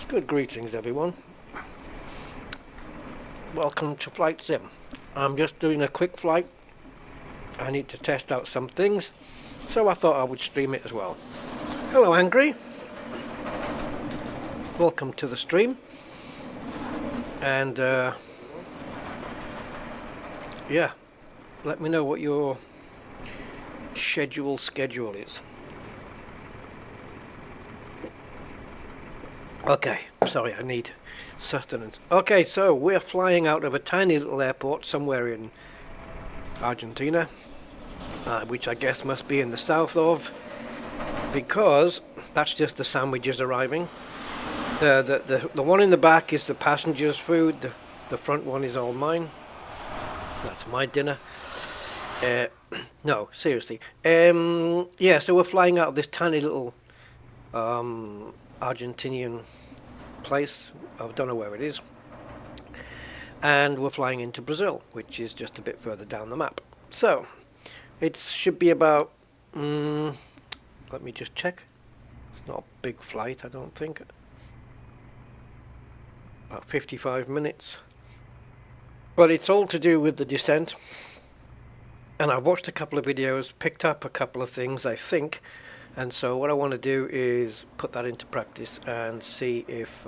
Good greetings, everyone. Welcome to Flight Sim. I'm just doing a quick flight. I need to test out some things, so I thought I would stream it as well. Hello, Angry. Welcome to the stream. And yeah, let me know what your schedule is. Okay, sorry, I need sustenance. Okay, so we're flying out of a tiny little airport somewhere in Argentina, which I guess must be in the south of, because that's just the sandwiches arriving. The one in the back is the passengers' food. The front one is all mine. That's my dinner. No, seriously. Yeah, so we're flying out of this tiny little Argentinian place. I don't know where it is. And we're flying into Brazil, which is just a bit further down the map. So it should be about let me just check. It's not a big flight, I don't think. About 55 minutes. But it's all to do with the descent. And I watched a couple of videos, picked up a couple of things, I think. And so what I want to do is put that into practice and see if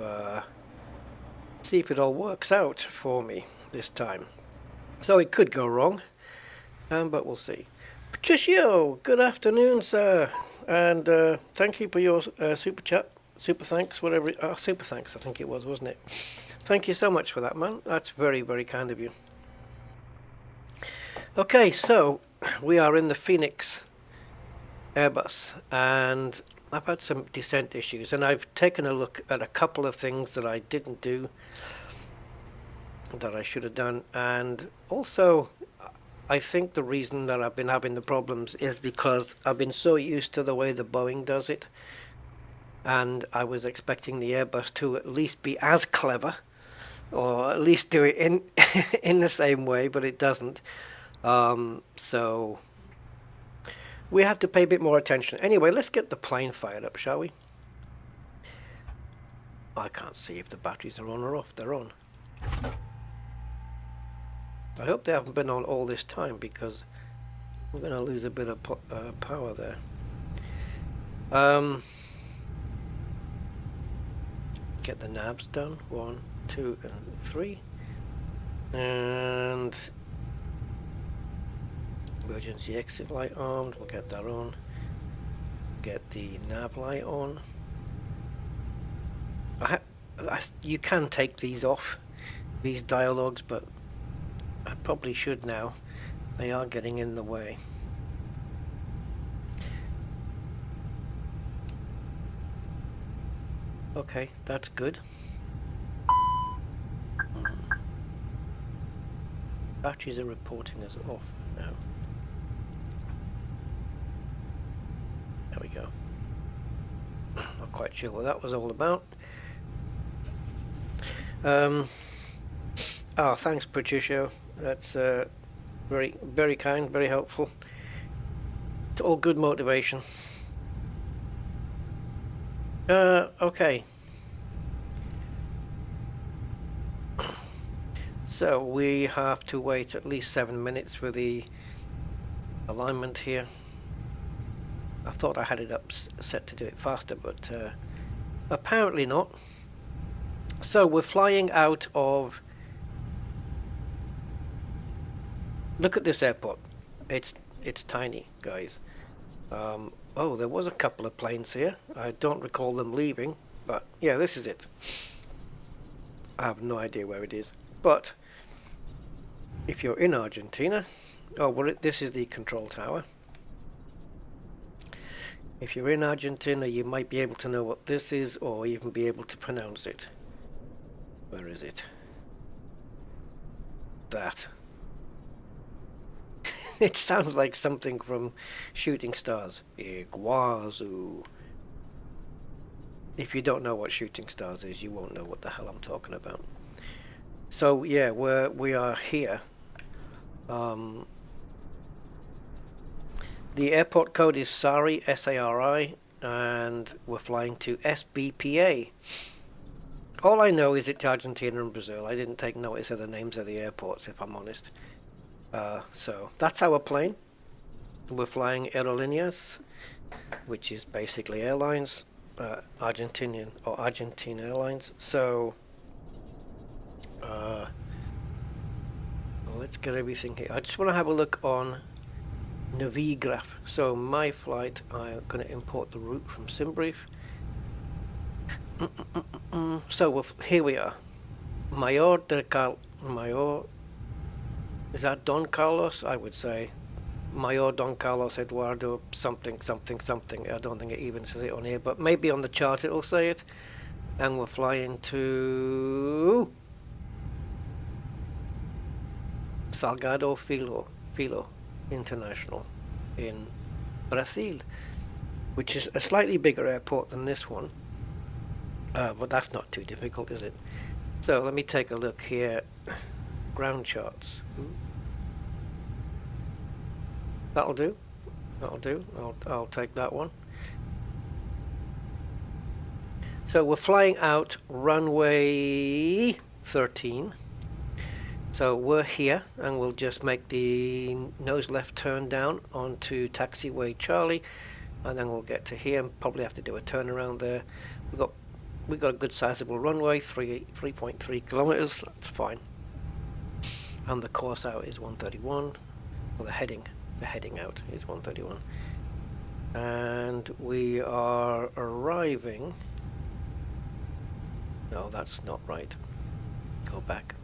it all works out for me this time. So it could go wrong, but we'll see. Patricio, good afternoon, sir, and thank you for your super chat, super thanks, whatever. Super thanks, I think it was, wasn't it? Thank you so much for that, man. That's very, very kind of you. Okay, so we are in the Fenix Airbus, and I've had some descent issues, and I've taken a look at a couple of things that I didn't do that I should have done, and also I think the reason that I've been having the problems is because I've been so used to the way the Boeing does it, and I was expecting the Airbus to at least be as clever, or at least do it in in the same way, but it doesn't. So we have to pay a bit more attention. Anyway, let's get the plane fired up, shall we? I can't see if the batteries are on or off. They're on. I hope they haven't been on all this time, because we're going to lose a bit of power there. Get the nabs done. 1, 2, and 3. And emergency exit light armed, we'll get that on. Get the nav light on. You can take these off, these dialogues, but I probably should now. They are getting in the way. Okay, that's good. Batteries are reporting us off now. There we go. Not quite sure what that was all about. Oh, thanks, Patricio. That's very, very kind, very helpful. It's all good motivation. Okay. So we have to wait at least 7 minutes for the alignment here. I thought I had it up set to do it faster, but apparently not. So we're flying out of... Look at this airport. It's tiny, guys. Oh, there was a couple of planes here. I don't recall them leaving, but yeah, this is it. I have no idea where it is, but if you're in Argentina, this is the control tower. If you're in Argentina, you might be able to know what this is, or even be able to pronounce it. Where is it? That. It sounds like something from Shooting Stars. Iguazu. If you don't know what Shooting Stars is, you won't know what the hell I'm talking about. So yeah, we are here. The airport code is SARI, S-A-R-I, and we're flying to SBPA. All I know is it's Argentina and Brazil. I didn't take notice of the names of the airports, if I'm honest. So that's our plane. We're flying Aerolíneas, which is basically airlines, Argentinian or Argentine Airlines. So let's get everything here. I just want to have a look on Navigraph. So my flight, I'm going to import the route from SimBrief. So here we are. Mayor, is that Don Carlos? I would say Mayor Don Carlos Eduardo something something something. I don't think it even says it on here, but maybe on the chart it'll say it. And we're flying to Salgado Filho International in Brazil, which is a slightly bigger airport than this one. But that's not too difficult, is it? So let me take a look here. Ground charts. That'll do. That'll do. I'll take that one. So we're flying out runway 13. So we're here, and we'll just make the nose left turn down onto taxiway Charlie, and then we'll get to here and probably have to do a turnaround there. We've got a good sizable runway, 3.3 kilometers. That's fine. And the course out is 131. Well, the heading out is 131. And we are arriving. No, that's not right. Go back.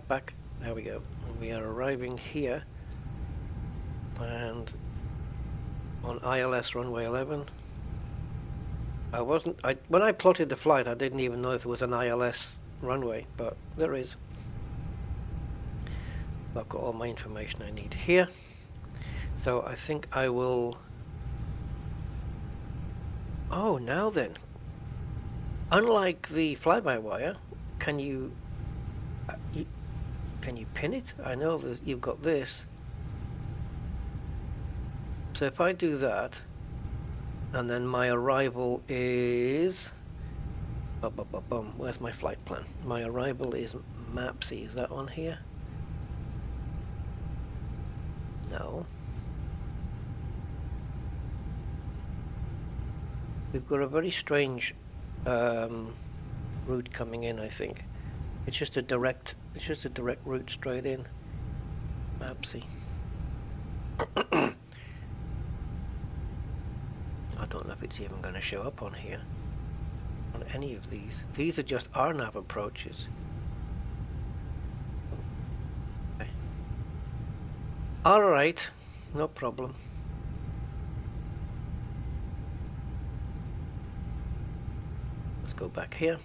Back. There we go. We are arriving here. And on ILS runway 11. When I plotted the flight, I didn't even know if there was an ILS runway, but there is. I've got all my information I need here. So I think I will... Oh, now then. Unlike the fly-by-wire, can you pin it? I know you've got this. So if I do that, and then my arrival is... Where's my flight plan? My arrival is Mapsy. Is that on here? No. We've got a very strange route coming in, I think. It's just a direct route straight in. Mapsy. I don't know if it's even going to show up on here. On any of these. These are just RNAV approaches. Okay. Alright, no problem. Let's go back here.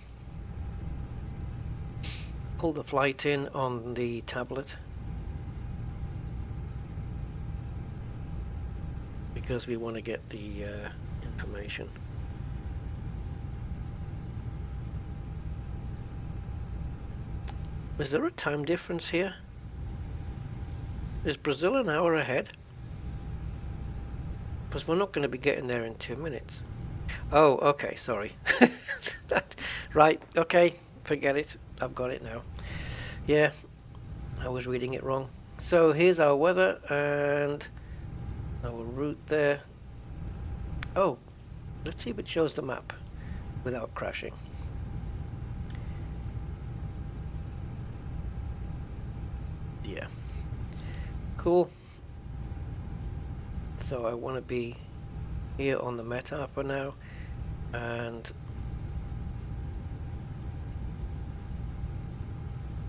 Pull the flight in on the tablet. Because we want to get the information. Is there a time difference here? Is Brazil an hour ahead? Because we're not going to be getting there in 2 minutes. Oh, okay, sorry. Right, okay, forget it. I've got it now. Yeah, I was reading it wrong. So here's our weather and our route there. Oh, let's see if it shows the map without crashing. Yeah. Cool. So I want to be here on the Meta for now, and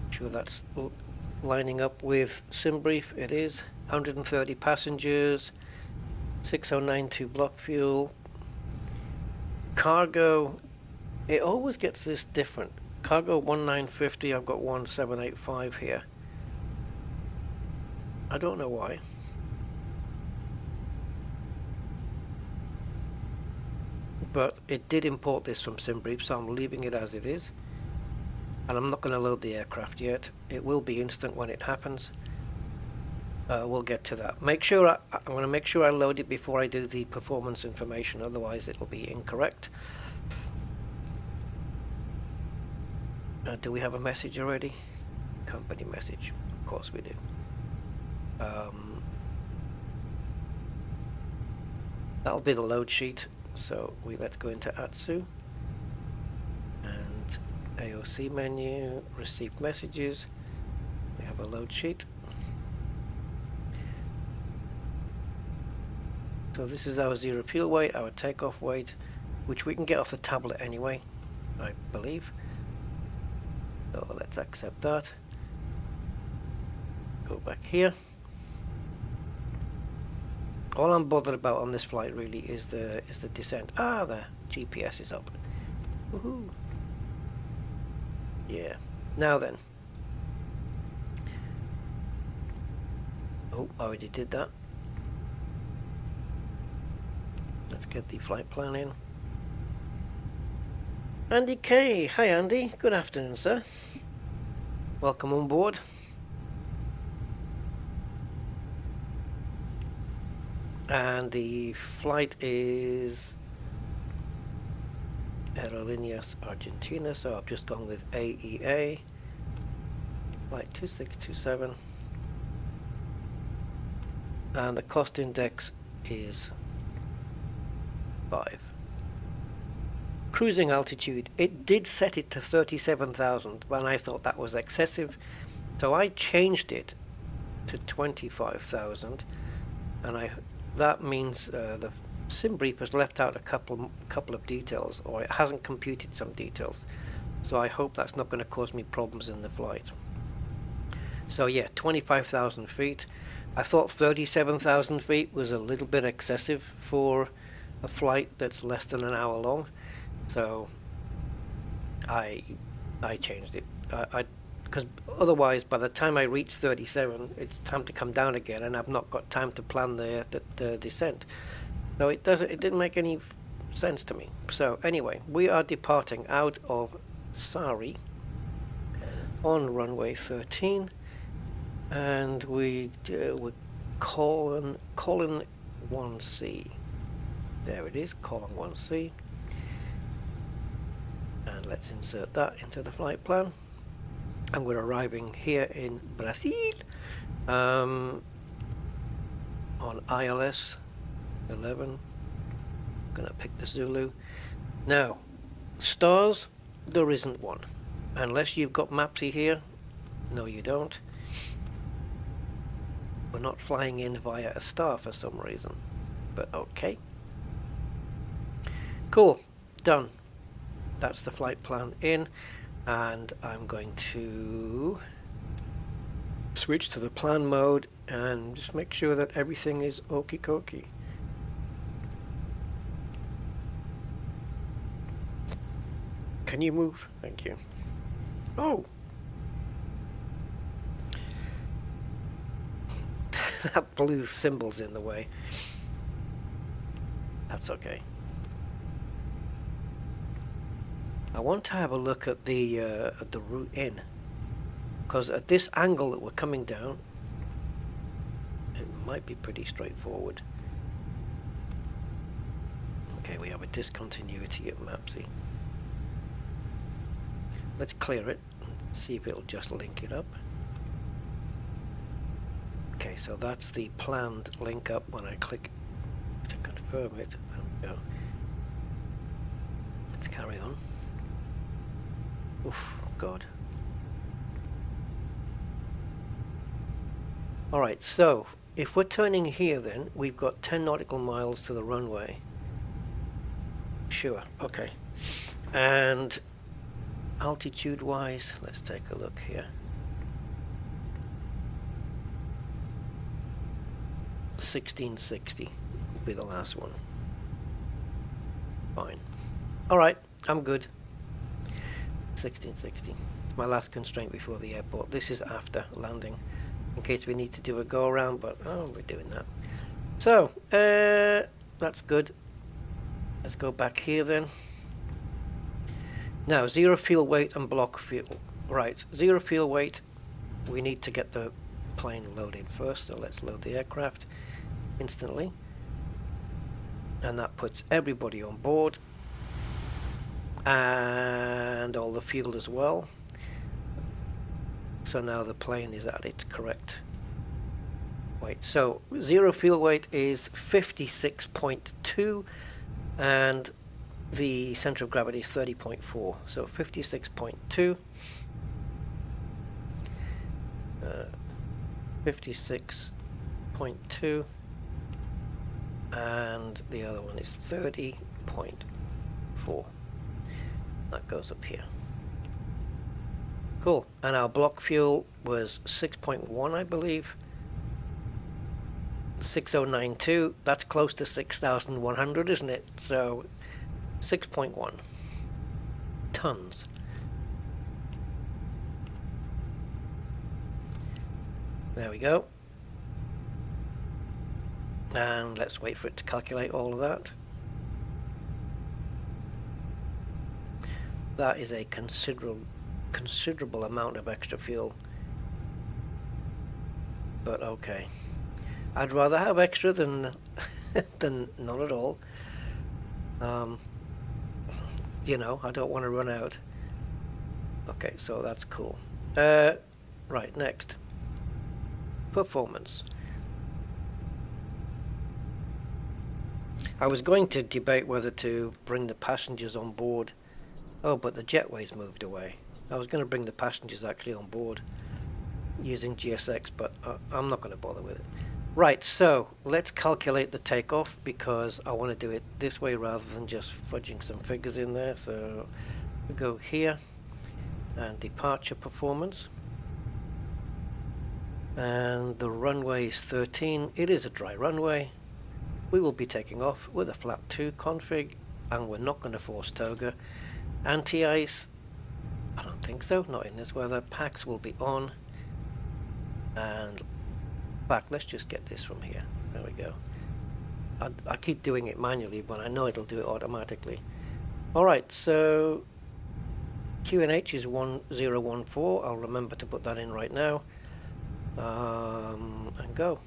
sure that's lining up with SimBrief. It is 130 passengers, 6092 block fuel. Cargo, it always gets this different. Cargo 1950, I've got 1785 here. I don't know why. But it did import this from SimBrief, so I'm leaving it as it is. And I'm not going to load the aircraft yet. It will be instant when it happens. We'll get to that. I'm going to make sure I load it before I do the performance information, otherwise it'll be incorrect. Do we have a message already? Company message. Of course we do. That'll be the load sheet. So let's go into Atsu and AOC menu, receive messages. We have a load sheet. So this is our zero fuel weight, our takeoff weight, which we can get off the tablet anyway, I believe. So let's accept that. Go back here. All I'm bothered about on this flight really is the descent. Ah, the GPS is up. Woohoo! Yeah. Now then. Oh, I already did that. Let's get the flight plan in. Andy K. Hi Andy. Good afternoon, sir. Welcome on board. And the flight is Aerolíneas Argentina, so I've just gone with AEA. Flight 2627. And the cost index is 5. Cruising altitude, it did set it to 37,000, but I thought that was excessive, so I changed it to 25,000, and that means the sim brief has left out a couple of details, or it hasn't computed some details, so I hope that's not going to cause me problems in the flight. So yeah, 25,000 feet. I thought 37,000 feet was a little bit excessive for a flight that's less than an hour long, so I changed it. Because otherwise, by the time I reach 37, it's time to come down again, and I've not got time to plan the descent. So it didn't make any sense to me. So anyway, we are departing out of Sari on runway 13, and we're colon 1C. There it is, colon 1C. And let's insert that into the flight plan. And we're arriving here in Brazil on ILS 11. Gonna pick the Zulu. Now, stars, there isn't one. Unless you've got Mapsy here. No, you don't. We're not flying in via a star for some reason. But okay. Cool. Done. That's the flight plan in. And I'm going to switch to the plan mode and just make sure that everything is okie dokie. Can you move? Thank you. Oh! That blue symbol's in the way. That's okay. I want to have a look at the route in, because at this angle that we're coming down, it might be pretty straightforward. Okay, we have a discontinuity at Mapsy. Let's clear it and see if it'll just link it up. Okay, so that's the planned link up when I click to confirm it. There we go. Let's carry on. Oof, God. Alright, so if we're turning here then, we've got 10 nautical miles to the runway. Sure, okay. And altitude wise, let's take a look here. 1660 will be the last one. Fine. Alright, I'm good. 1660. It's my last constraint before the airport. This is after landing, in case we need to do a go around, but oh, we're doing that. So, that's good. Let's go back here then. Now, zero fuel weight and block fuel. Right, zero fuel weight. We need to get the plane loaded first, so let's load the aircraft instantly. And that puts everybody on board. And all the fuel as well. So now the plane is at its correct weight. So zero fuel weight is 56.2 and the center of gravity is 30.4. So 56.2, 56.2, and the other one is 30.4. That goes up here. Cool. And our block fuel was 6.1, I believe. 6092. That's close to 6,100, isn't it? So 6.1 tons. There we go. And let's wait for it to calculate all of that. That is a considerable amount of extra fuel. But okay. I'd rather have extra than than none at all. You know, I don't want to run out. Okay, so that's cool. Right, next. Performance. I was going to debate whether to bring the passengers on board. Oh, but the jetway's moved away. I was going to bring the passengers actually on board using GSX, but I'm not going to bother with it. Right, so let's calculate the takeoff because I want to do it this way rather than just fudging some figures in there. So we go here and departure performance. And the runway is 13. It is a dry runway. We will be taking off with a flap 2 config, and we're not going to force toga. Anti-ice, I don't think so, not in this weather. Packs will be on. And back, let's just get this from here. There we go. I keep doing it manually, but I know it'll do it automatically. Alright, so QNH is 1014. I'll remember to put that in right now. And go.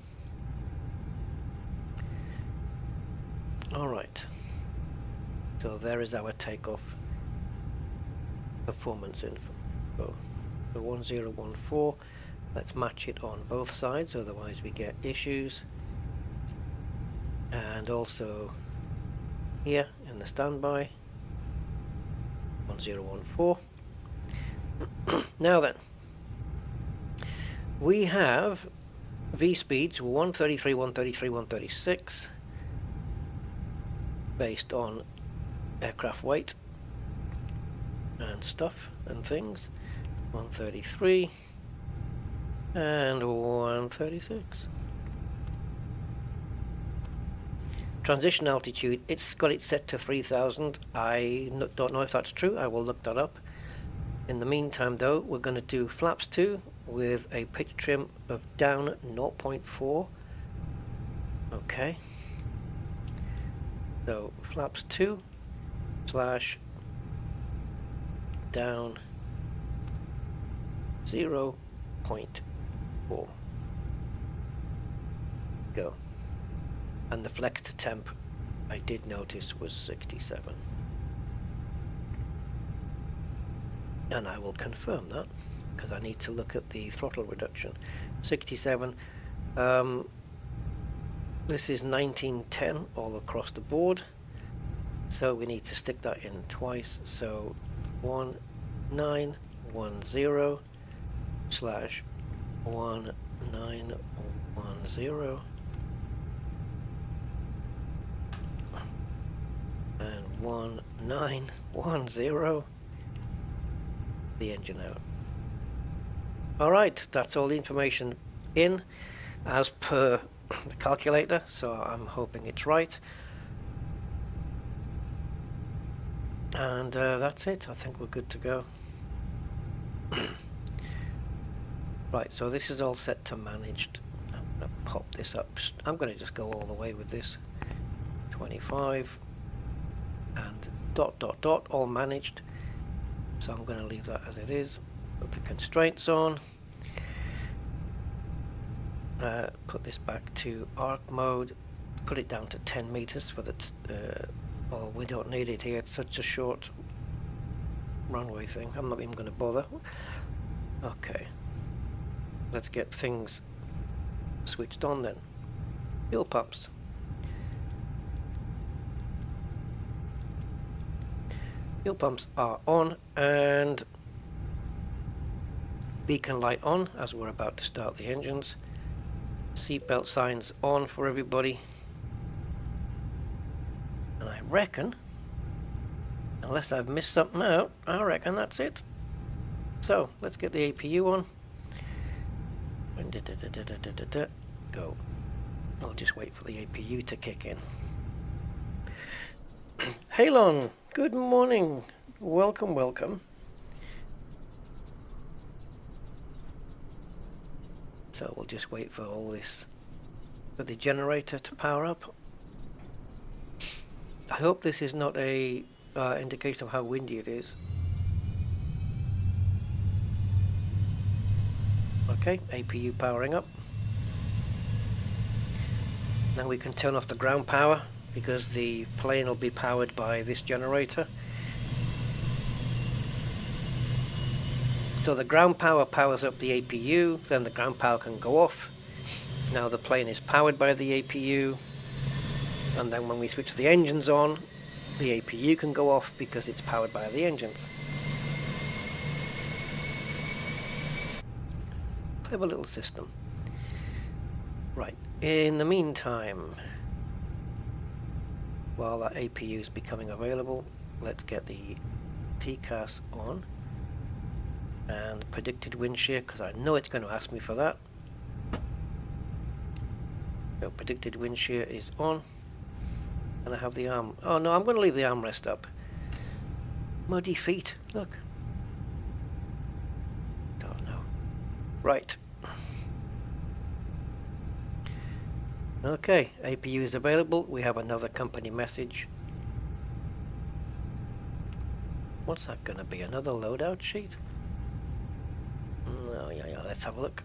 Alright. So there is our takeoff performance info. So the 1014. Let's match it on both sides, otherwise we get issues. And also here in the standby, 1014. Now then, we have V speeds 133, 133, 136 based on aircraft weight and stuff and things. 133 and 136. Transition altitude, it's got it set to 3,000. I don't know if that's true. I will look that up. In the meantime though, we're going to do flaps 2 with a pitch trim of down 0.4. Okay. So flaps 2 slash down 0.4. Go. And the flex to temp I did notice was 67. And I will confirm that because I need to look at the throttle reduction. 67. This is 1910 all across the board. So we need to stick that in twice. So 1910 slash 1910 and 1910, the engine out. Alright, that's all the information in as per the calculator, so I'm hoping it's right. And that's it. I think we're good to go. Right, so this is all set to managed. I'm going to pop this up. I'm going to just go all the way with this. 25 and ... all managed. So I'm going to leave that as it is. Put the constraints on. Put this back to arc mode. Put it down to 10 meters for the well, we don't need it here. It's such a short runway thing. I'm not even going to bother. Okay. let's get things switched on then. Fuel pumps. Fuel pumps are on, and beacon light on as we're about to start the engines. Seatbelt signs on for everybody. And I reckon, unless I've missed something out, I reckon that's it. So let's get the APU on. Go. I'll just wait for the APU to kick in. Halon, good morning. Welcome, welcome. So we'll just wait for all this, for the generator to power up. I hope this is not a indication of how windy it is. Okay, APU powering up. Now we can turn off the ground power because the plane will be powered by this generator. So the ground power powers up the APU, then the ground power can go off. Now the plane is powered by the APU, and then when we switch the engines on, the APU can go off because it's powered by the engines. Clever little system. Right, in the meantime, while that APU is becoming available, let's get the TCAS on and predicted wind shear, because I know it's going to ask me for that. So predicted wind shear is on, and I have the arm. Oh no, I'm going to leave the armrest up. Muddy feet, look. Don't know. Right. Okay, APU is available. We have another company message. What's that going to be? Another loadout sheet? No, yeah, let's have a look.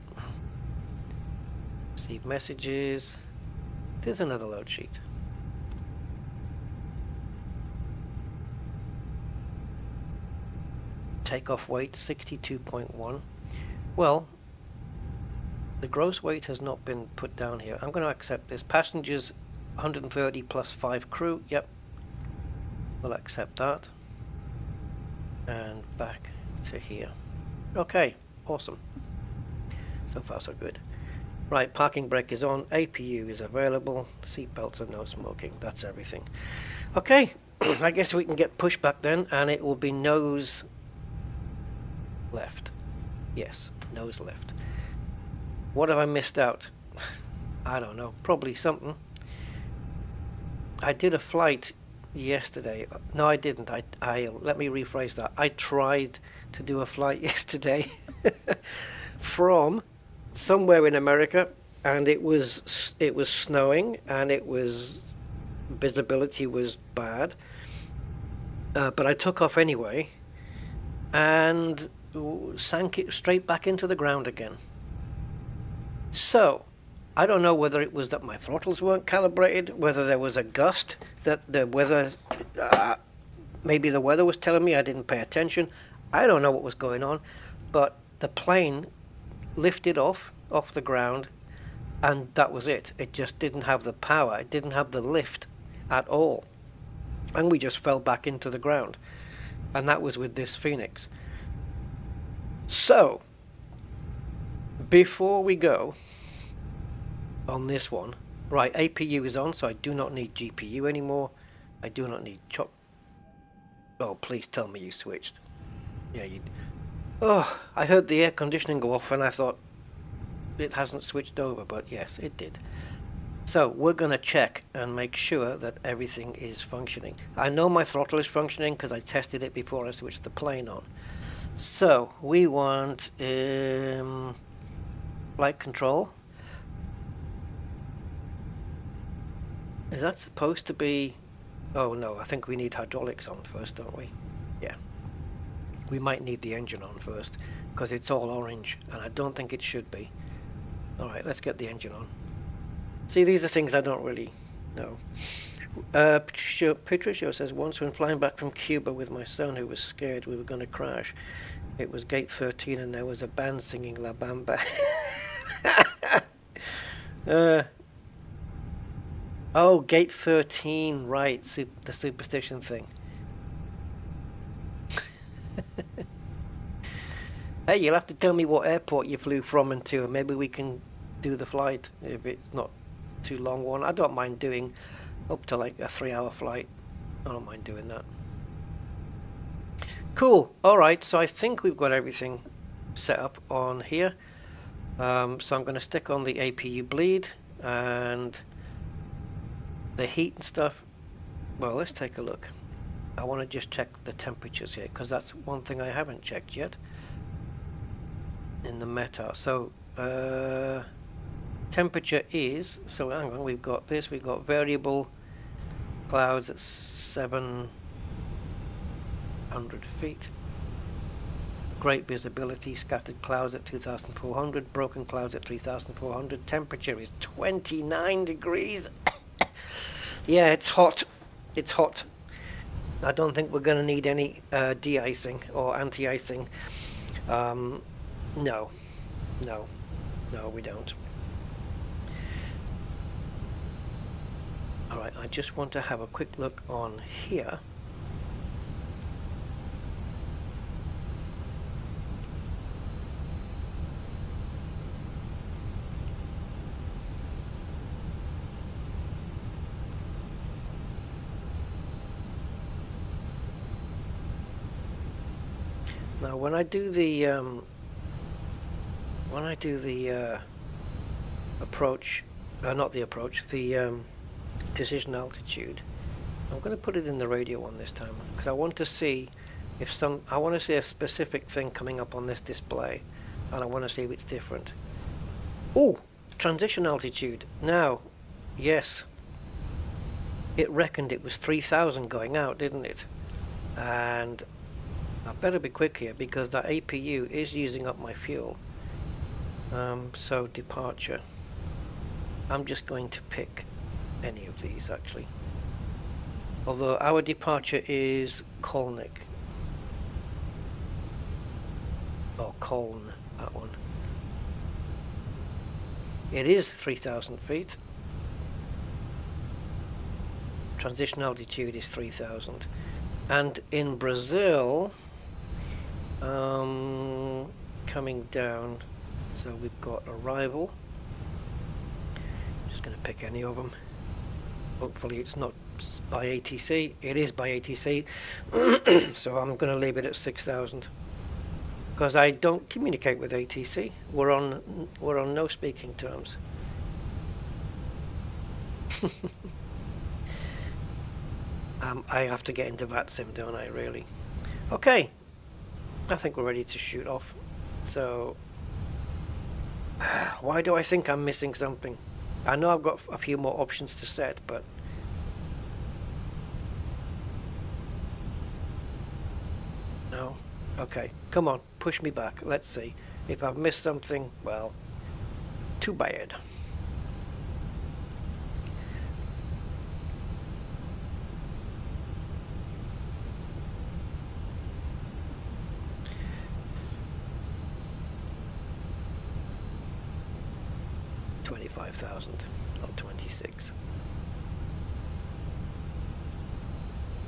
Receive messages. There's another load sheet. Takeoff weight 62.1. Well, the gross weight has not been put down here. I'm going to accept this. Passengers 130 plus 5 crew. Yep. We'll accept that. And back to here. Okay. Awesome. So far so good. Right, parking brake is on. APU is available. Seatbelts are no smoking. That's everything. Okay. I guess we can get pushback then, and it will be nose left. Yes, nose left. What have I missed out? I don't know. Probably something. I did a flight yesterday. No, I didn't. I let me rephrase that. I tried to do a flight yesterday from somewhere in America, and it was snowing, and visibility was bad. But I took off anyway, and sank it straight back into the ground again. So, I don't know whether it was that my throttles weren't calibrated, whether there was a gust, that the weather, maybe the weather was telling me I didn't pay attention. I don't know what was going on, but the plane lifted off the ground, and that was it. It just didn't have the power. It didn't have the lift at all. And we just fell back into the ground. And that was with this Fenix. So, before we go on this one, right, APU is on, so I do not need GPU anymore. I do not need chop. Oh, please tell me you switched. Yeah, you. Oh, I heard the air conditioning go off and I thought it hasn't switched over, but yes, it did. So we're going to check and make sure that everything is functioning. I know my throttle is functioning because I tested it before I switched the plane on. So we want flight control. Is that supposed to be... Oh no, I think we need hydraulics on first, don't we? Yeah. We might need the engine on first because it's all orange and I don't think it should be. Alright, let's get the engine on. See, these are things I don't really know. Patricio says, once when flying back from Cuba with my son who was scared we were going to crash, it was gate 13 and there was a band singing La Bamba. Oh, gate 13, right, the superstition thing. Hey, you'll have to tell me what airport you flew from and to, and maybe we can do the flight if it's not too long one. I don't mind doing up to like a 3-hour flight. I don't mind doing that. Cool. Alright, so I think we've got everything set up on here. So I'm going to stick on the APU bleed and the heat and stuff. Well, let's take a look. I want to just check the temperatures here because that's one thing I haven't checked yet in the meta. So temperature is, so hang on, we've got this, we've got variable clouds at 700 feet, great visibility, scattered clouds at 2400, broken clouds at 3400, temperature is 29 degrees. Yeah, it's hot. It's hot. I don't think we're going to need any de-icing or anti-icing. No, we don't. Alright, I just want to have a quick look on here. Now, when I do the approach, not the approach, the decision altitude, I'm going to put it in the radio one this time because I want to see if I want to see a specific thing coming up on this display, and I want to see if it's different. Oh, transition altitude. Now, yes, it reckoned it was 3,000 going out, didn't it? And I better be quick here because that APU is using up my fuel. So departure. I'm just going to pick any of these actually. Although our departure is Kolnik. Or Koln, that one. It is 3,000 feet. Transition altitude is 3,000. And in Brazil, coming down, so we've got arrival. Just going to pick any of them. Hopefully it's not by ATC. It is by ATC. So I'm going to leave it at 6,000 because I don't communicate with ATC. We're on no speaking terms. I have to get into VATSIM, don't I, really? Okay, I think we're ready to shoot off. So, why do I think I'm missing something? I know I've got a few more options to set, but... No? Okay, come on, push me back. Let's see. If I've missed something, well, too bad. $25,000, not 26.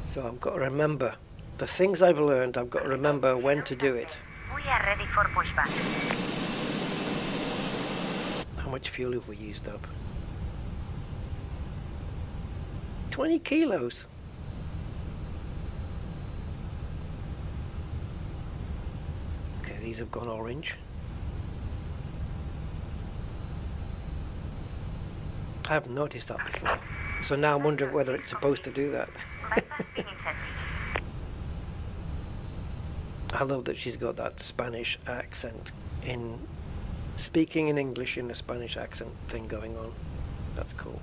So I've got to remember the things I've learned. I've got to remember when to do it. We are ready for pushback. How much fuel have we used up? 20 kilos. Okay, these have gone orange. I haven't noticed that before. So now I'm wondering whether it's supposed to do that. I love that she's got that Spanish accent in speaking in English in a Spanish accent thing going on. That's cool.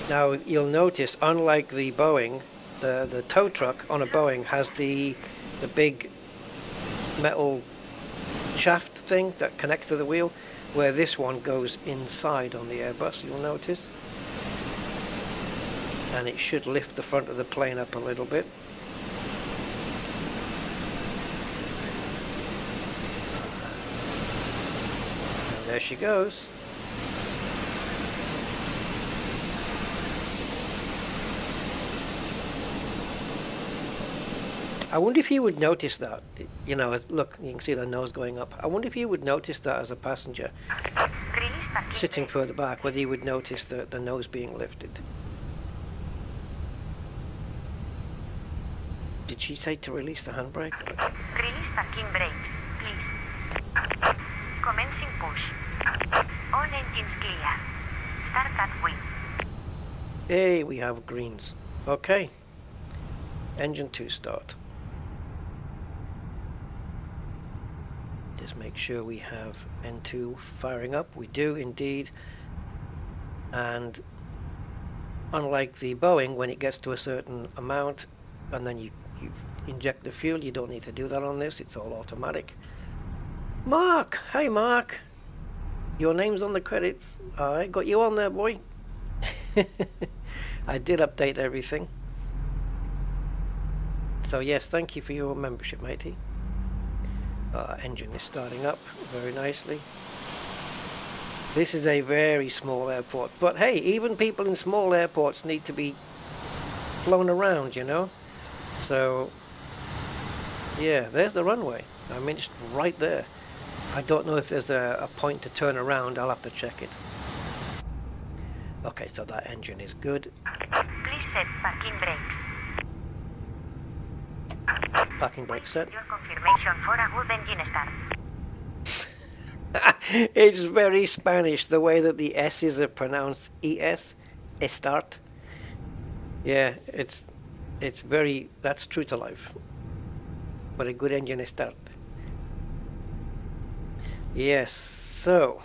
Now you'll notice, unlike the Boeing, the tow truck on a Boeing has the big metal shaft thing that connects to the wheel, where this one goes inside on the Airbus, you'll notice. and it should lift the front of the plane up a little bit. And there she goes. I wonder if you would notice that. You know, look, you can see the nose going up. I wonder if you would notice that as a passenger sitting further back, whether you would notice the nose being lifted. Did she say to release the handbrake? Release parking brakes, please. Commencing push. All engines clear. Start at wing. Hey, we have greens. Okay. Engine 2 start. Just make sure we have N2 firing up. We do indeed. And unlike the Boeing, when it gets to a certain amount and then you inject the fuel, you don't need to do that on this. It's all automatic. Mark! Hey Mark! Your name's on the credits. I got you on there, boy. I did update everything. So yes, thank you for your membership, matey. Engine is starting up very nicely. This is a very small airport, but hey, even people in small airports need to be flown around, you know. So yeah, there's the runway. I mean, it's right there. I don't know if there's a point to turn around. I'll have to check it. Okay, so that engine is good. Please set parking brakes. Parking brake set. Your confirmation for a good engine start. It's very Spanish, the way that the S's are pronounced. ES, start. Yeah, it's very, that's true to life. But a good engine start. Yes, so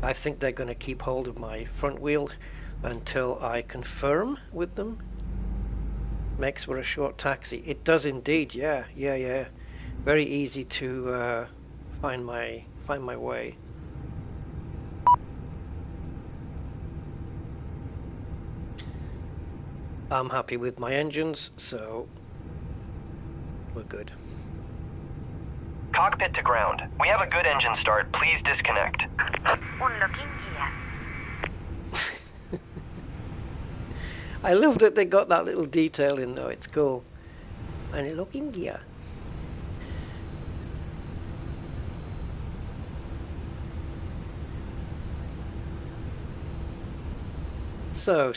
I think they're going to keep hold of my front wheel until I confirm with them. Makes for a short taxi. It does indeed, yeah. Very easy to find my way. I'm happy with my engines, so we're good. Cockpit to ground. We have a good engine start. Please disconnect. Unlocking gear. I love that they got that little detail in though, it's cool. And look in gear. So,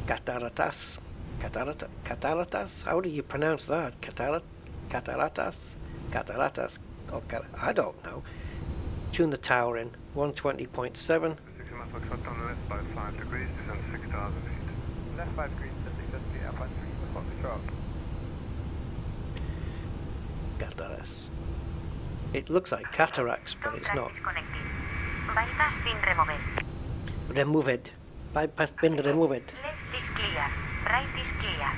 cataratas. How do you pronounce that? Cataratas? Oh, I don't know. Tune the tower in. 120.7. Left by 5 degrees, descend 6,000 feet. Left 5 degrees, descend 6,000 feet, above the truck. Cataracts. It looks like cataracts, but it's not. Bypass pin removed. Removed. Bypass pin removed. Left is clear. Right is clear.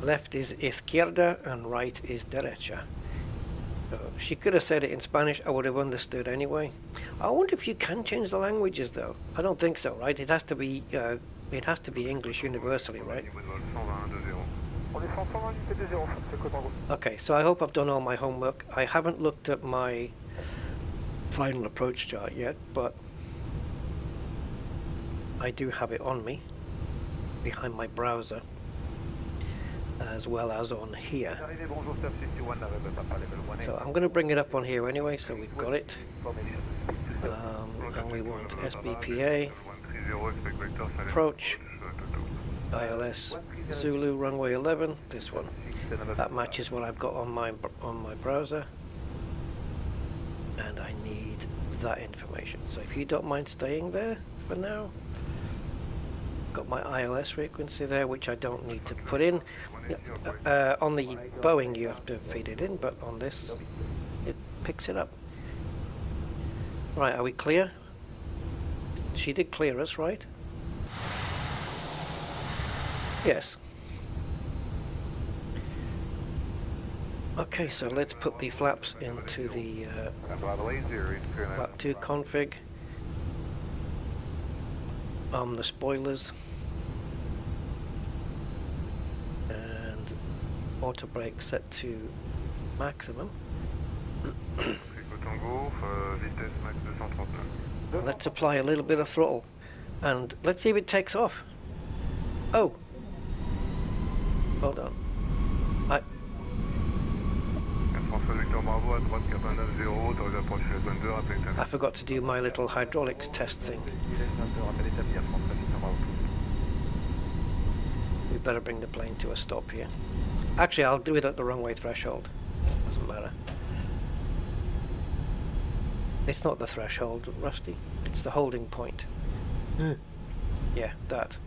Left is izquierda and right is derecha. She could have said it in Spanish, I would have understood anyway. I wonder if you can change the languages though. I don't think so, right? It has to be English universally, right? Okay, so I hope I've done all my homework. I haven't looked at my final approach chart yet, but I do have it on me behind my browser, as well as on here. So I'm going to bring it up on here anyway, so we've got it. And we want SBPA, approach, ILS, Zulu, runway 11, this one. That matches what I've got on my browser. And I need that information. So if you don't mind staying there for now. Got my ILS frequency there, which I don't need to put in. On the Boeing you have to feed it in, but on this it picks it up. Right, are we clear? She did clear us, right? Yes. Okay, so let's put the flaps into the flap 2 config on the spoilers, and auto brake set to maximum. Let's apply a little bit of throttle and let's see if it takes off. Oh, hold on. I forgot to do my little hydraulics test thing. We better bring the plane to a stop here. Actually, I'll do it at the runway threshold. Doesn't matter. It's not the threshold, Rusty. It's the holding point. Yeah, that.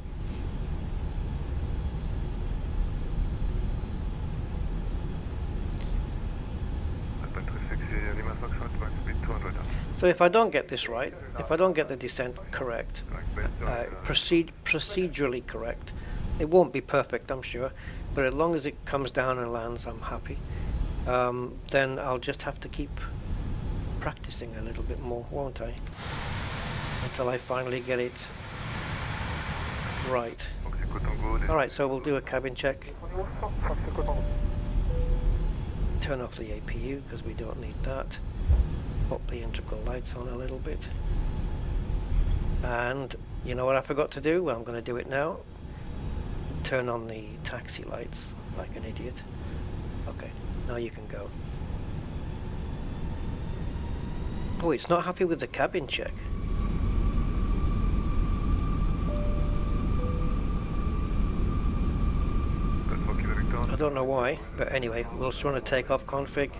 So if I don't get this right, if I don't get the descent correct, procedurally correct, it won't be perfect, I'm sure, but as long as it comes down and lands, I'm happy. Then I'll just have to keep practicing a little bit more, won't I? Until I finally get it right. Alright, so we'll do a cabin check. Turn off the APU because we don't need that. Pop the integral lights on a little bit. And you know what I forgot to do? Well, I'm going to do it now. Turn on the taxi lights like an idiot. Okay, now you can go. Oh, it's not happy with the cabin check. I don't know why, but anyway, we'll just run a takeoff config.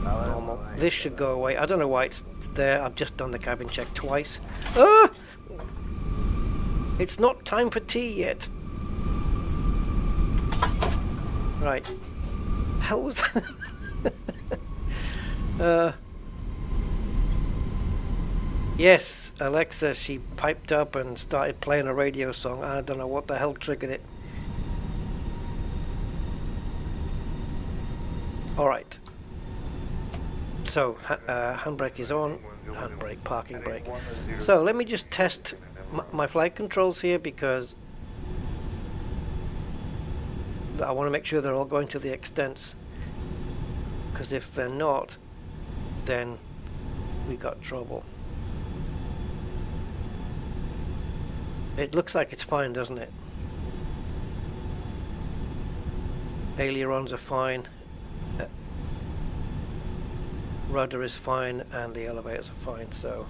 Normal. This should go away. I don't know why it's there. I've just done the cabin check twice. Ah! It's not time for tea yet. Right. The hell was that? Yes, Alexa, she piped up and started playing a radio song. I don't know what the hell triggered it. Alright. So, handbrake is on. Handbrake, parking brake. So, let me just test my flight controls here because I want to make sure they're all going to the extents. Because if they're not, then we got trouble. It looks like it's fine, doesn't it? Ailerons are fine. Rudder is fine, and the elevators are fine. So,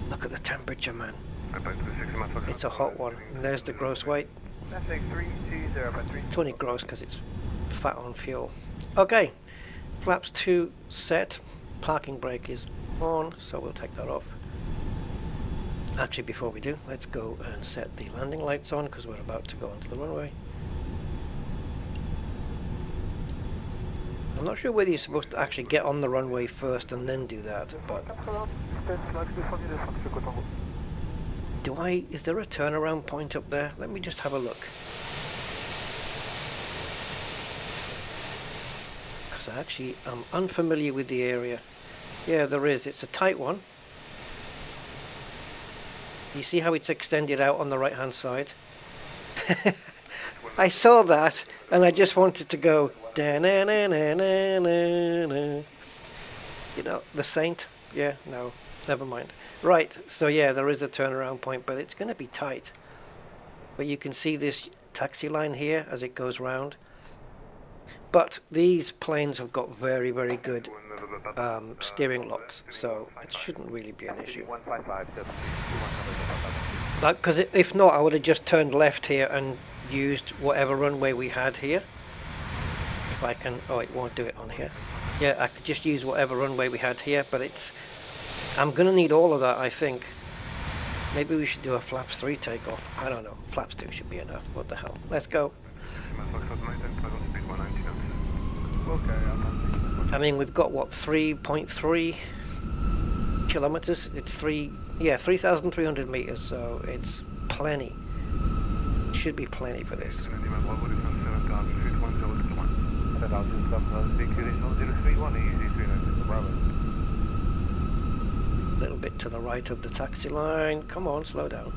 look at the temperature, man. It's a hot one. And there's the gross weight. It's only gross because it's fat on fuel. Okay, flaps 2 set. Parking brake is on, so we'll take that off. Actually, before we do, let's go and set the landing lights on because we're about to go onto the runway. I'm not sure whether you're supposed to actually get on the runway first and then do that, but is there a turnaround point up there? Let me just have a look. Because I'm unfamiliar with the area. Yeah, there is. It's a tight one. You see how it's extended out on the right hand side? I saw that and I just wanted to go da-na-na-na-na-na-na. You know, the Saint? Yeah, no, never mind. Right, so yeah, there is a turnaround point, but it's going to be tight. But you can see this taxi line here as it goes round. But these planes have got very, very good steering locks, so it shouldn't really be an issue. Because if not, I would have just turned left here and used whatever runway we had here. If I can, oh, it won't do it on here. Yeah, I could just use whatever runway we had here, but I'm going to need all of that, I think. Maybe we should do a flaps 3 takeoff. I don't know. Flaps 2 should be enough. What the hell? Let's go. I mean, we've got, what, 3.3 kilometers? It's 3,300 meters, so it's plenty. Should be plenty for this. A little bit to the right of the taxi line. Come on, slow down.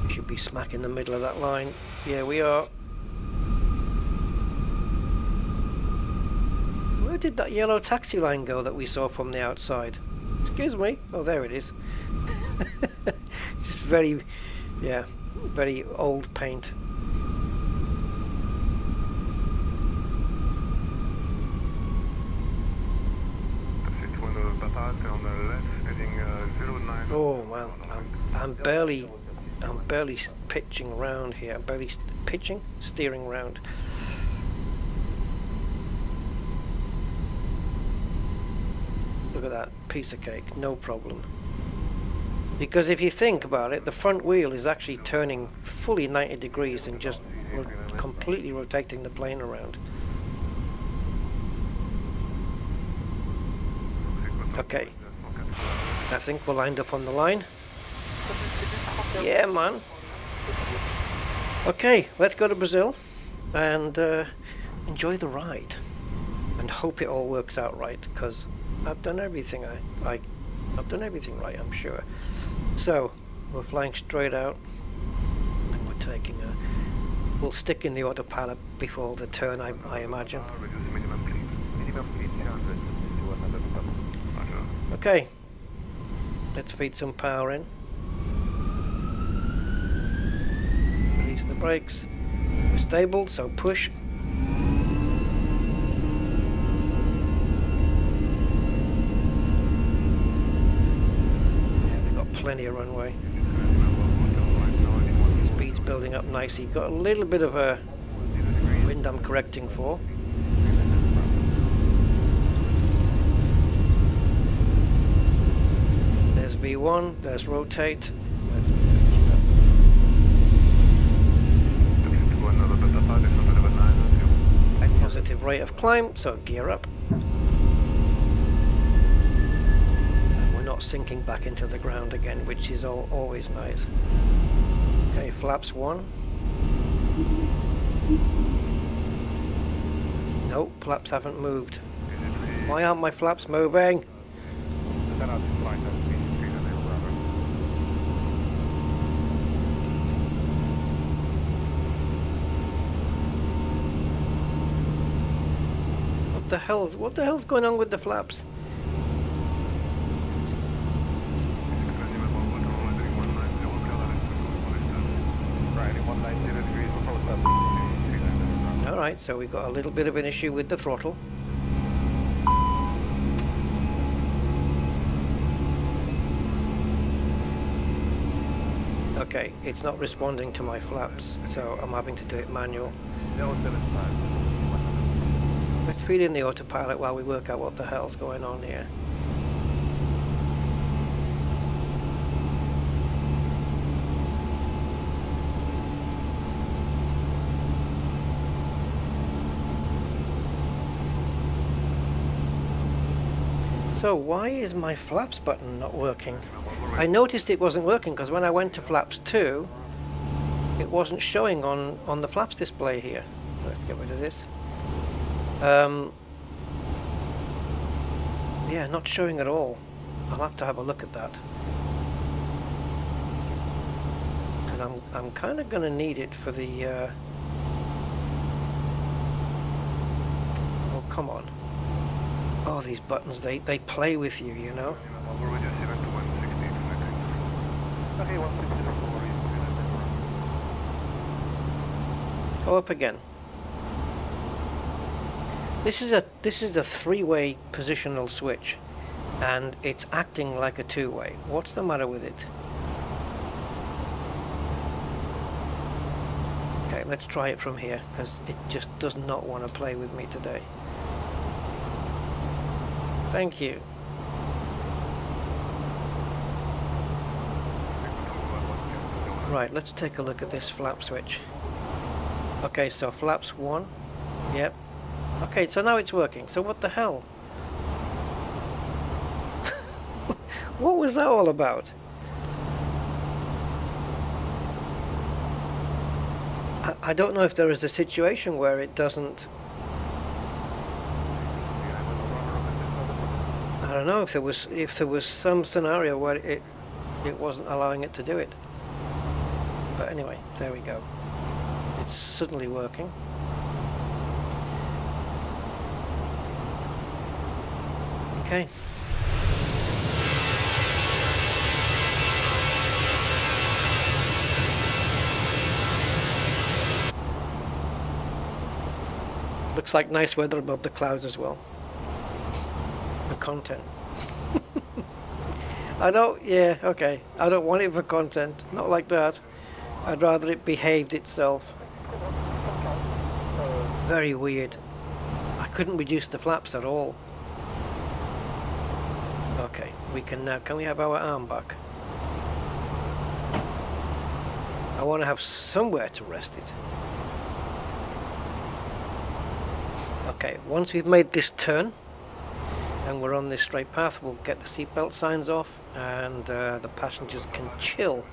Should be smack in the middle of that line. Yeah, we are. Where did that yellow taxi line go that we saw from the outside? Excuse me. Oh, there it is. Just very, yeah, very old paint. Oh well, I'm barely pitching around here. I'm barely steering around. Look at that piece of cake, no problem. Because if you think about it, the front wheel is actually turning fully 90 degrees and just completely rotating the plane around. Okay, I think we're lined up on the line. Yeah, man. Okay, let's go to Brazil and enjoy the ride and hope it all works out right, because I've done everything I've done everything right, I'm sure. So we're flying straight out and we're taking we'll stick in the autopilot before the turn, I imagine. Okay, let's feed some power in. Release the brakes. We're stable, so push. Yeah, we've got plenty of runway. Speed's building up nicely. Got a little bit of a wind I'm correcting for. There's V1, there's rotate. Let's positive rate of climb, so gear up. And we're not sinking back into the ground again, which is always nice. Okay, flaps 1. Nope, flaps haven't moved. Why aren't my flaps moving? What the hell's going on with the flaps? Alright, so we've got a little bit of an issue with the throttle. Okay, it's not responding to my flaps, so I'm having to do it manual. Let's feed in the autopilot while we work out what the hell's going on here. So why is my flaps button not working? I noticed it wasn't working because when I went to flaps 2, it wasn't showing on the flaps display here. Let's get rid of this. Yeah, not showing at all. I'll have to have a look at that, because I'm kind of going to need it for the oh, come on. Oh, these buttons, they play with you, you know. Go up again. This is a 3-way positional switch, and it's acting like a 2-way. What's the matter with it? Okay, let's try it from here, because it just does not want to play with me today. Thank you. Right, let's take a look at this flap switch. Okay, so flaps 1. Yep. Okay, so now it's working. So what the hell? What was that all about? I don't know if there is a situation where it doesn't. I don't know if there was some scenario where it wasn't allowing it to do it. But anyway, there we go. It's suddenly working. Okay. Looks like nice weather above the clouds as well. The content. I don't, yeah, okay. I don't want it for content. Not like that. I'd rather it behaved itself. Very weird. I couldn't reduce the flaps at all. Okay, we can now, can we have our arm back? I want to have somewhere to rest it. Okay, once we've made this turn and we're on this straight path, we'll get the seatbelt signs off and the passengers can chill.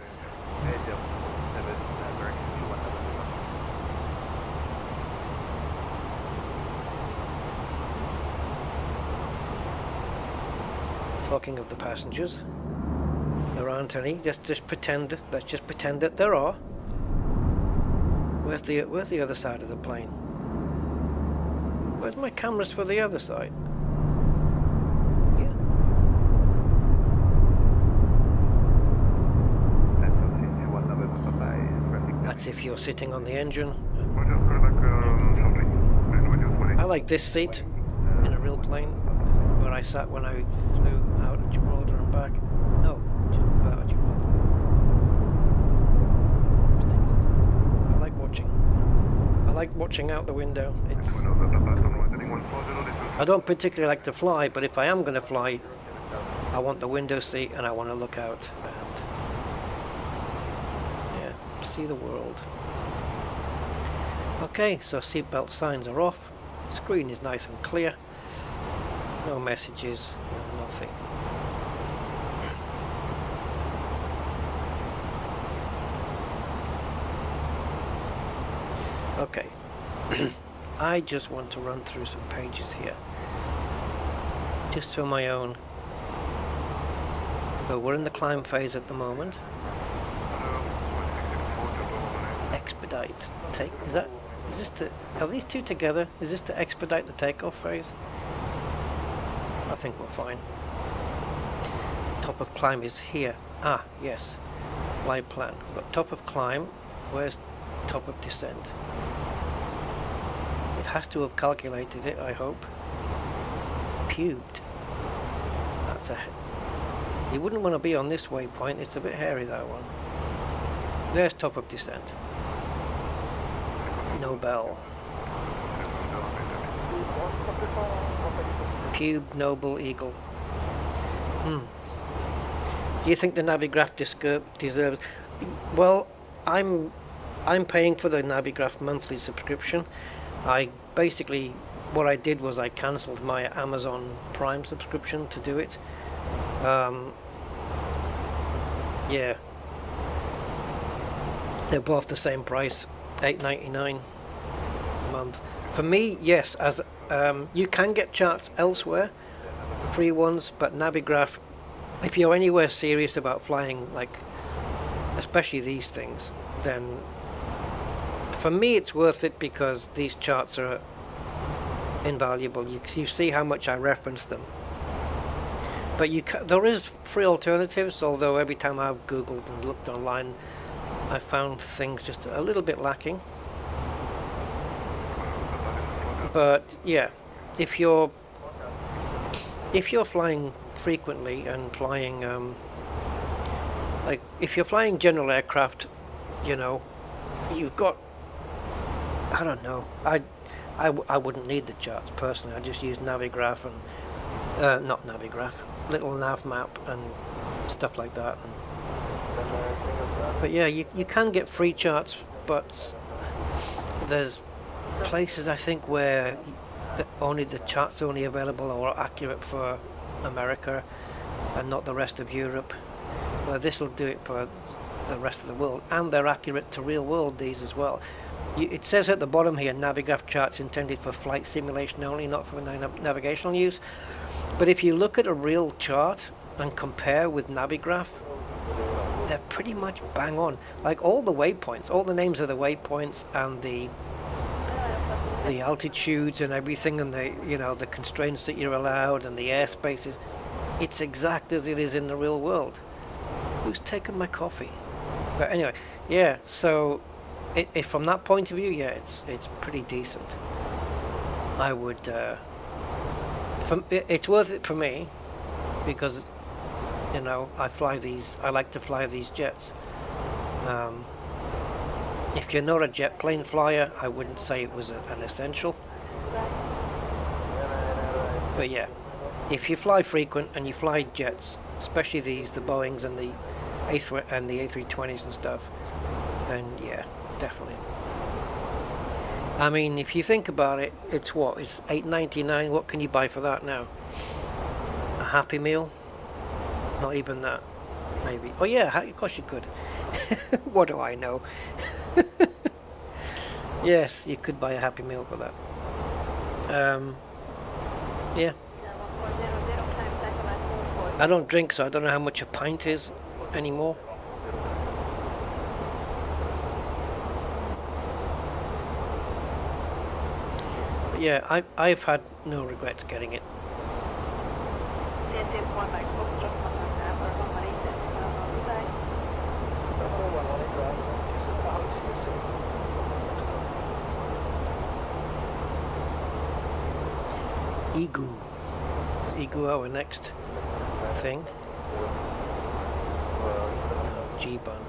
Talking of the passengers, there aren't any. Let's just pretend that there are. Where's the other side of the plane? Where's my cameras for the other side? Yeah. That's if you're sitting on the engine. I like this seat in a real plane, where I sat when I flew out of Gibraltar and back. No, just out of Gibraltar. Ridiculous. I like watching out the window. I don't particularly like to fly, but if I am going to fly, I want the window seat and I want to look out and yeah, see the world. Okay, so seatbelt signs are off. Screen is nice and clear. No messages, nothing. Okay. I just want to run through some pages here. Just for my own. So we're in the climb phase at the moment. Expedite. Are these two together? Is this to expedite the takeoff phase? I think we're fine. Top of climb is here. Ah, yes. Flight plan. We've got top of climb. Where's top of descent? It has to have calculated it, I hope. Pubed. That's a... You wouldn't want to be on this waypoint. It's a bit hairy, that one. There's top of descent. No bell. Pube, noble, eagle. Do you think the Navigraph deserves... Well, I'm paying for the Navigraph monthly subscription. What I did was I cancelled my Amazon Prime subscription to do it. Yeah. They're both the same price, $8.99 a month. For me, yes, as you can get charts elsewhere, free ones, but Navigraph, if you're anywhere serious about flying, like especially these things, then for me it's worth it because these charts are invaluable. You see how much I reference them. But there is free alternatives, although every time I've Googled and looked online, I found things just a little bit lacking. But yeah, if you're flying frequently and flying like if you're flying general aircraft, you know, you've got, I don't know, I wouldn't need the charts personally. I just use Navigraph and not Navigraph, little nav map and stuff like that. But yeah, you can get free charts, but there's places I think where the charts are only available or accurate for America, and not the rest of Europe. Well, this will do it for the rest of the world, and they're accurate to real world, these as well. It says at the bottom here, Navigraph charts intended for flight simulation only, not for navigational use. But if you look at a real chart and compare with Navigraph, they're pretty much bang on. Like all the waypoints, all the names of the waypoints and the altitudes and everything, and the constraints that you're allowed and the airspaces, it's exact as it is in the real world. Who's taken my coffee? But anyway, yeah, so if from that point of view, yeah, it's pretty decent. I would it's worth it for me because I like to fly these jets. If you're not a jet plane flyer, I wouldn't say it was an essential. But yeah, if you fly frequent and you fly jets, especially the Boeings and the A320s and stuff, then yeah, definitely. I mean, if you think about it, it's $8.99. What can you buy for that now? A Happy Meal? Not even that, maybe. Oh yeah, of course you could. What do I know? Yes, you could buy a Happy Meal for that. Yeah. I don't drink, so I don't know how much a pint is anymore. But yeah, I've had no regrets getting it. Egu. Is Egu our next thing? No, G-Bun.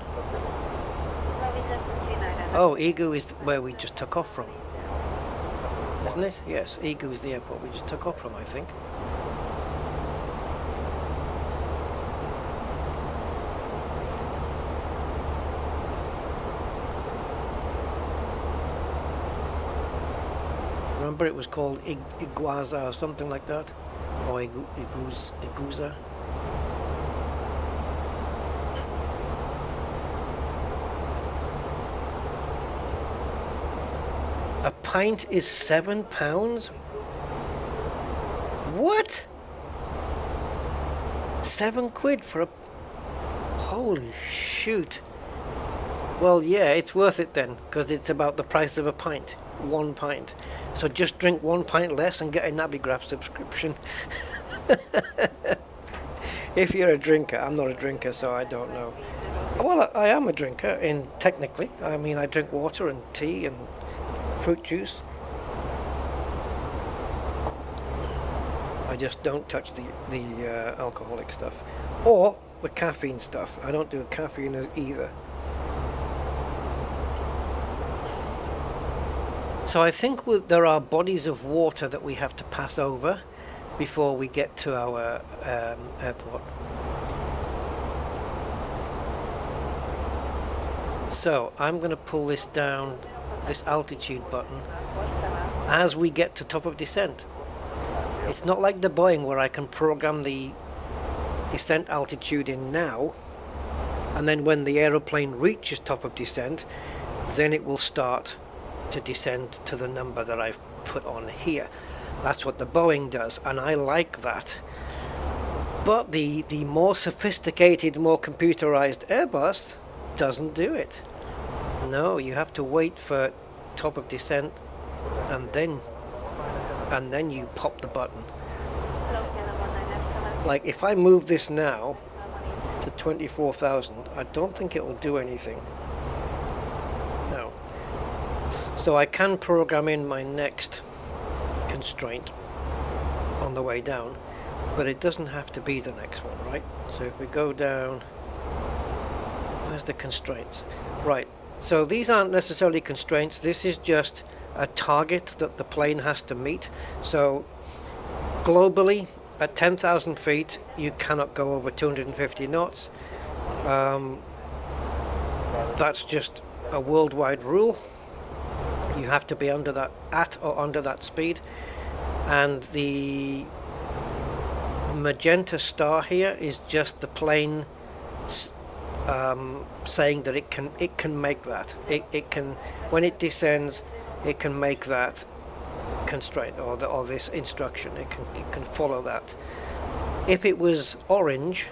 Oh, Egu is where we just took off from. Isn't it? Yes, Egu is the airport we just took off from, I think. Remember it was called Iguaza or something like that? Or Iguza? A pint is £7? What? £7 for a... Holy shoot. Well, yeah, it's worth it then, because it's about the price of a pint. 1 pint. So just drink 1 pint less and get a Navigraph subscription. If you're a drinker. I'm not a drinker, so I don't know. Well, I am a drinker, technically. I mean, I drink water and tea and fruit juice. I just don't touch the alcoholic stuff. Or the caffeine stuff. I don't do caffeine either. So I think there are bodies of water that we have to pass over before we get to our airport. So I'm going to pull this down, this altitude button, as we get to top of descent. It's not like the Boeing where I can program the descent altitude in now, and then when the aeroplane reaches top of descent, then it will start to descend to the number that I've put on here. That's what the Boeing does, and I like that. But the more sophisticated, more computerized Airbus doesn't do it. No, you have to wait for top of descent, and then you pop the button. Like if I move this now to 24,000, I don't think it will do anything. No. So I can program in my next constraint on the way down, but it doesn't have to be the next one, right? So if we go down, where's the constraints? Right, so these aren't necessarily constraints, this is just a target that the plane has to meet. So globally, at 10,000 feet, you cannot go over 250 knots. That's just a worldwide rule. You have to be under that, at or under that speed. And the magenta star here is just the plane saying that it can make that. It can, when it descends, it can make that constraint or this instruction. It can follow that. If it was orange,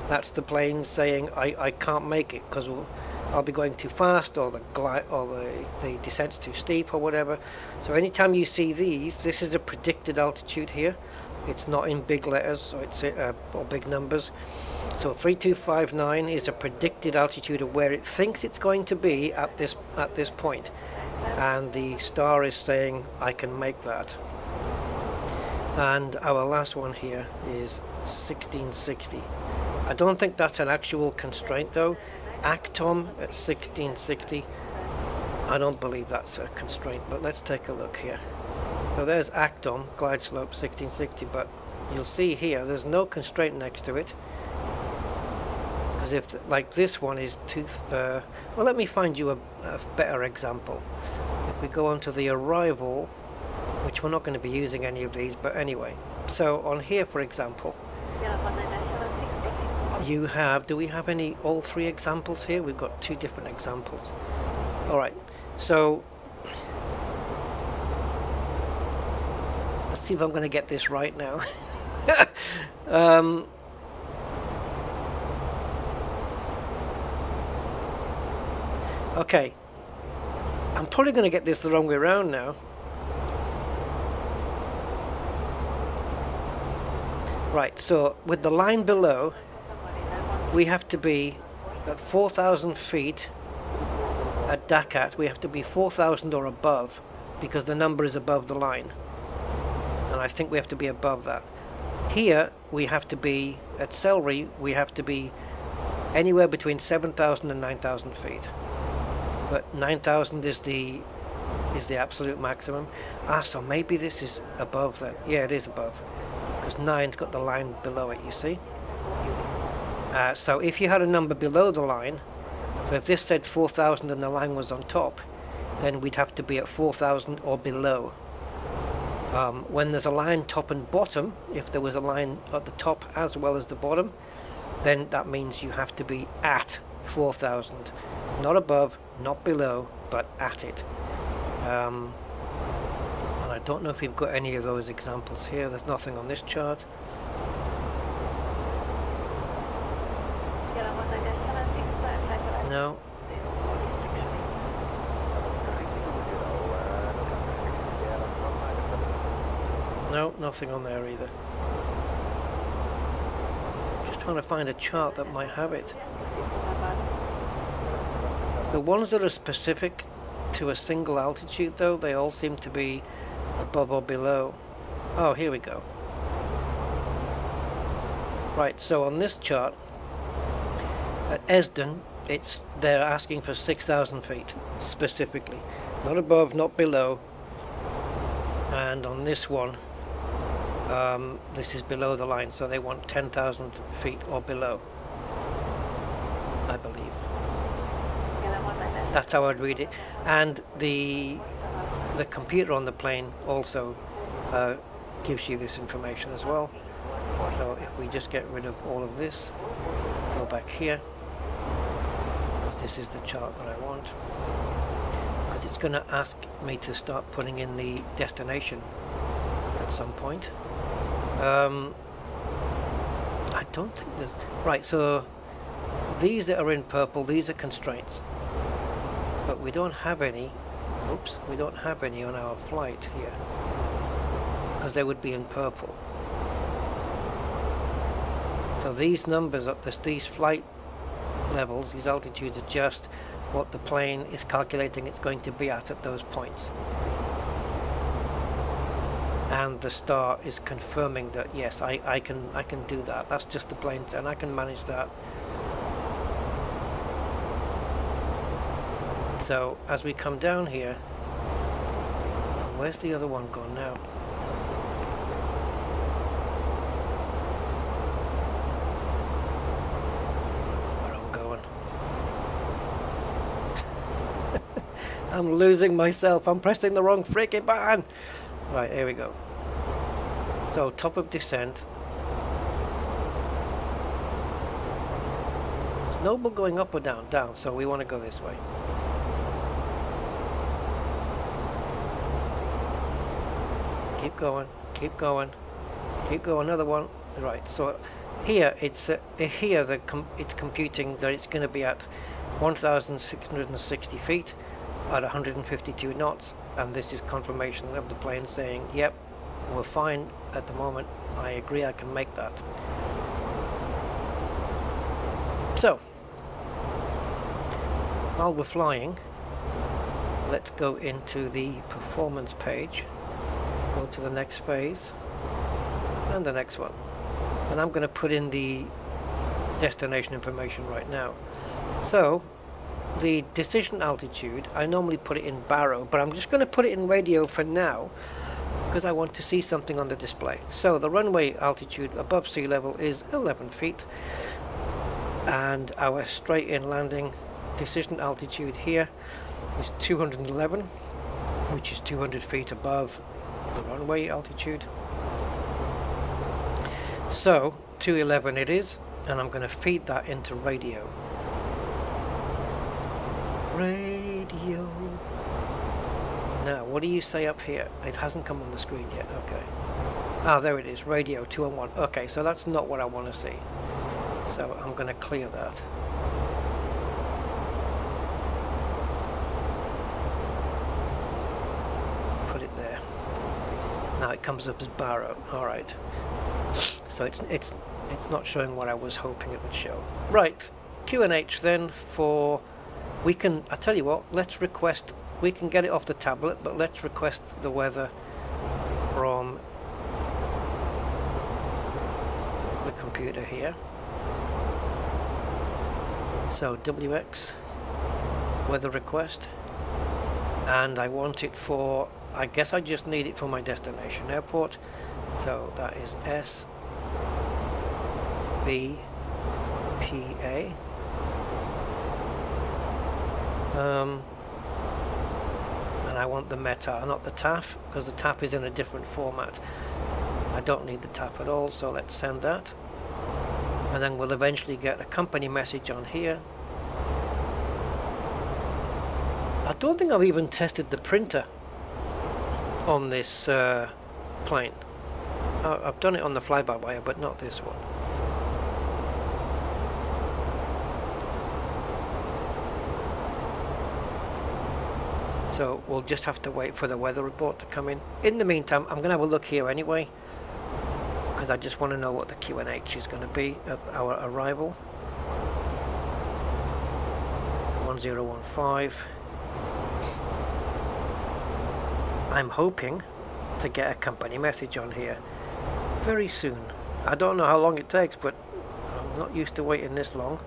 that's the plane saying I can't make it because I'll be going too fast, or the descent's too steep, or whatever. So anytime you see these, this is a predicted altitude here. It's not in big letters, so it's or big numbers. So 3259 is a predicted altitude of where it thinks it's going to be at this point, and the star is saying I can make that. And our last one here is 1660. I don't think that's an actual constraint though. Actom at 1660, I don't believe that's a constraint, but let's take a look here. So there's Actom, glide slope 1660, but you'll see here there's no constraint next to it. Because if, like this one is well, let me find you a better example. If we go on to the arrival, which we're not going to be using any of these, but anyway. So on here, for example, you have, do we have all three examples here? We've got two different examples. Alright, so let's see if I'm going to get this right now. Okay, I'm probably going to get this the wrong way around now. Right, so with the line below, we have to be at 4,000 feet at Dakat. We have to be 4,000 or above because the number is above the line, and I think we have to be above that. Here we have to be at Celery. We have to be anywhere between 7,000 and 9,000 feet, but 9,000 is the absolute maximum. So maybe this is above then. Yeah, it is above because 9's got the line below it, you see. So if you had a number below the line, so if this said 4,000 and the line was on top, then we'd have to be at 4,000 or below. When there's a line top and bottom, if there was a line at the top as well as the bottom, then that means you have to be at 4,000. Not above, not below, but at it. And I don't know if we've got any of those examples here. There's nothing on this chart. No. No, nothing on there either. Just trying to find a chart that might have it. The ones that are specific to a single altitude though, they all seem to be above or below. Oh, here we go. Right, so on this chart, at Esden, they're asking for 6,000 feet specifically, not above, not below. And on this one, this is below the line, so they want 10,000 feet or below, I believe. That's how I'd read it. And the computer on the plane also gives you this information as well. So if we just get rid of all of this, go back here. This is the chart that I want, because it's going to ask me to start putting in the destination at some point. I don't think there's... Right, so these that are in purple, these are constraints, but we don't have any. Oops, we don't have any on our flight here because they would be in purple. So these numbers at these flight levels, these altitudes, are just what the plane is calculating it's going to be at those points, and the star is confirming that yes, I can do that. That's just the plane, and I can manage that. So as we come down here, where's the other one gone now? I'm losing myself. I'm pressing the wrong freaking button. Right, here we go. So top of descent, noble going up or down? Down, so we want to go this way. Keep going, keep going, keep going, another one. Right, so here it's it's computing that it's going to be at 1,660 feet at 152 knots, and this is confirmation of the plane saying, yep, we're fine at the moment. I agree, I can make that. So, while we're flying, let's go into the performance page, go to the next phase, and the next one. And I'm going to put in the destination information right now. So, the decision altitude, I normally put it in baro, but I'm just going to put it in radio for now, because I want to see something on the display. So, the runway altitude above sea level is 11 feet. And our straight in landing decision altitude here is 211, which is 200 feet above the runway altitude. So 211 it is, and I'm going to feed that into radio. Radio. Now, what do you say up here? It hasn't come on the screen yet. Okay. Ah, there it is. Radio 201. Okay, so that's not what I want to see. So I'm going to clear that. Put it there. Now it comes up as baro. All right. So it's not showing what I was hoping it would show. Right. Q&H then for I tell you what, let's request, we can get it off the tablet, but let's request the weather from the computer here. So WX weather request, and I want it for, I guess I just need it for my destination airport, so that is SBPA. And I want the META, not the TAF, because the TAF is in a different format. I don't need the TAF at all, so let's send that. And then we'll eventually get a company message on here. I don't think I've even tested the printer on this plane. I've done it on the fly-by-wire, but not this one. So we'll just have to wait for the weather report to come in. In the meantime, I'm going to have a look here anyway, because I just want to know what the Q&H is going to be at our arrival. 1015. I'm hoping to get a company message on here very soon. I don't know how long it takes, but I'm not used to waiting this long.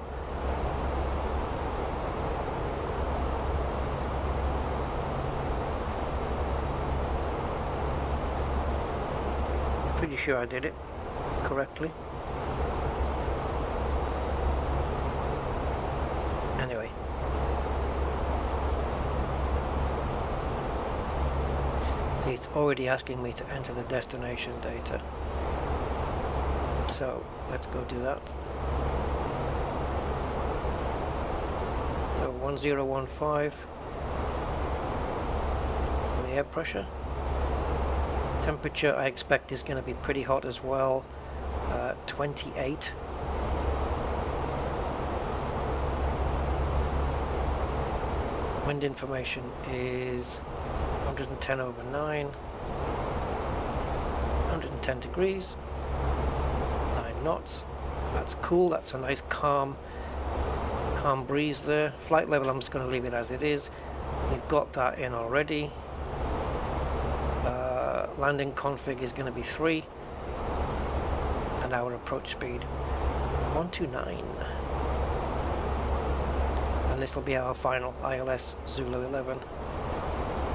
Pretty sure I did it correctly. Anyway. See, it's already asking me to enter the destination data. So, let's go do that. So, 1015 for the air pressure. Temperature I expect is going to be pretty hot as well, 28. Wind information is 110 over 9, 110 degrees, 9 knots. That's cool, that's a nice calm breeze there. Flight level, I'm just going to leave it as it is. We've got that in already. Landing config is going to be 3, and our approach speed 129, and this will be our final ILS Zulu 11.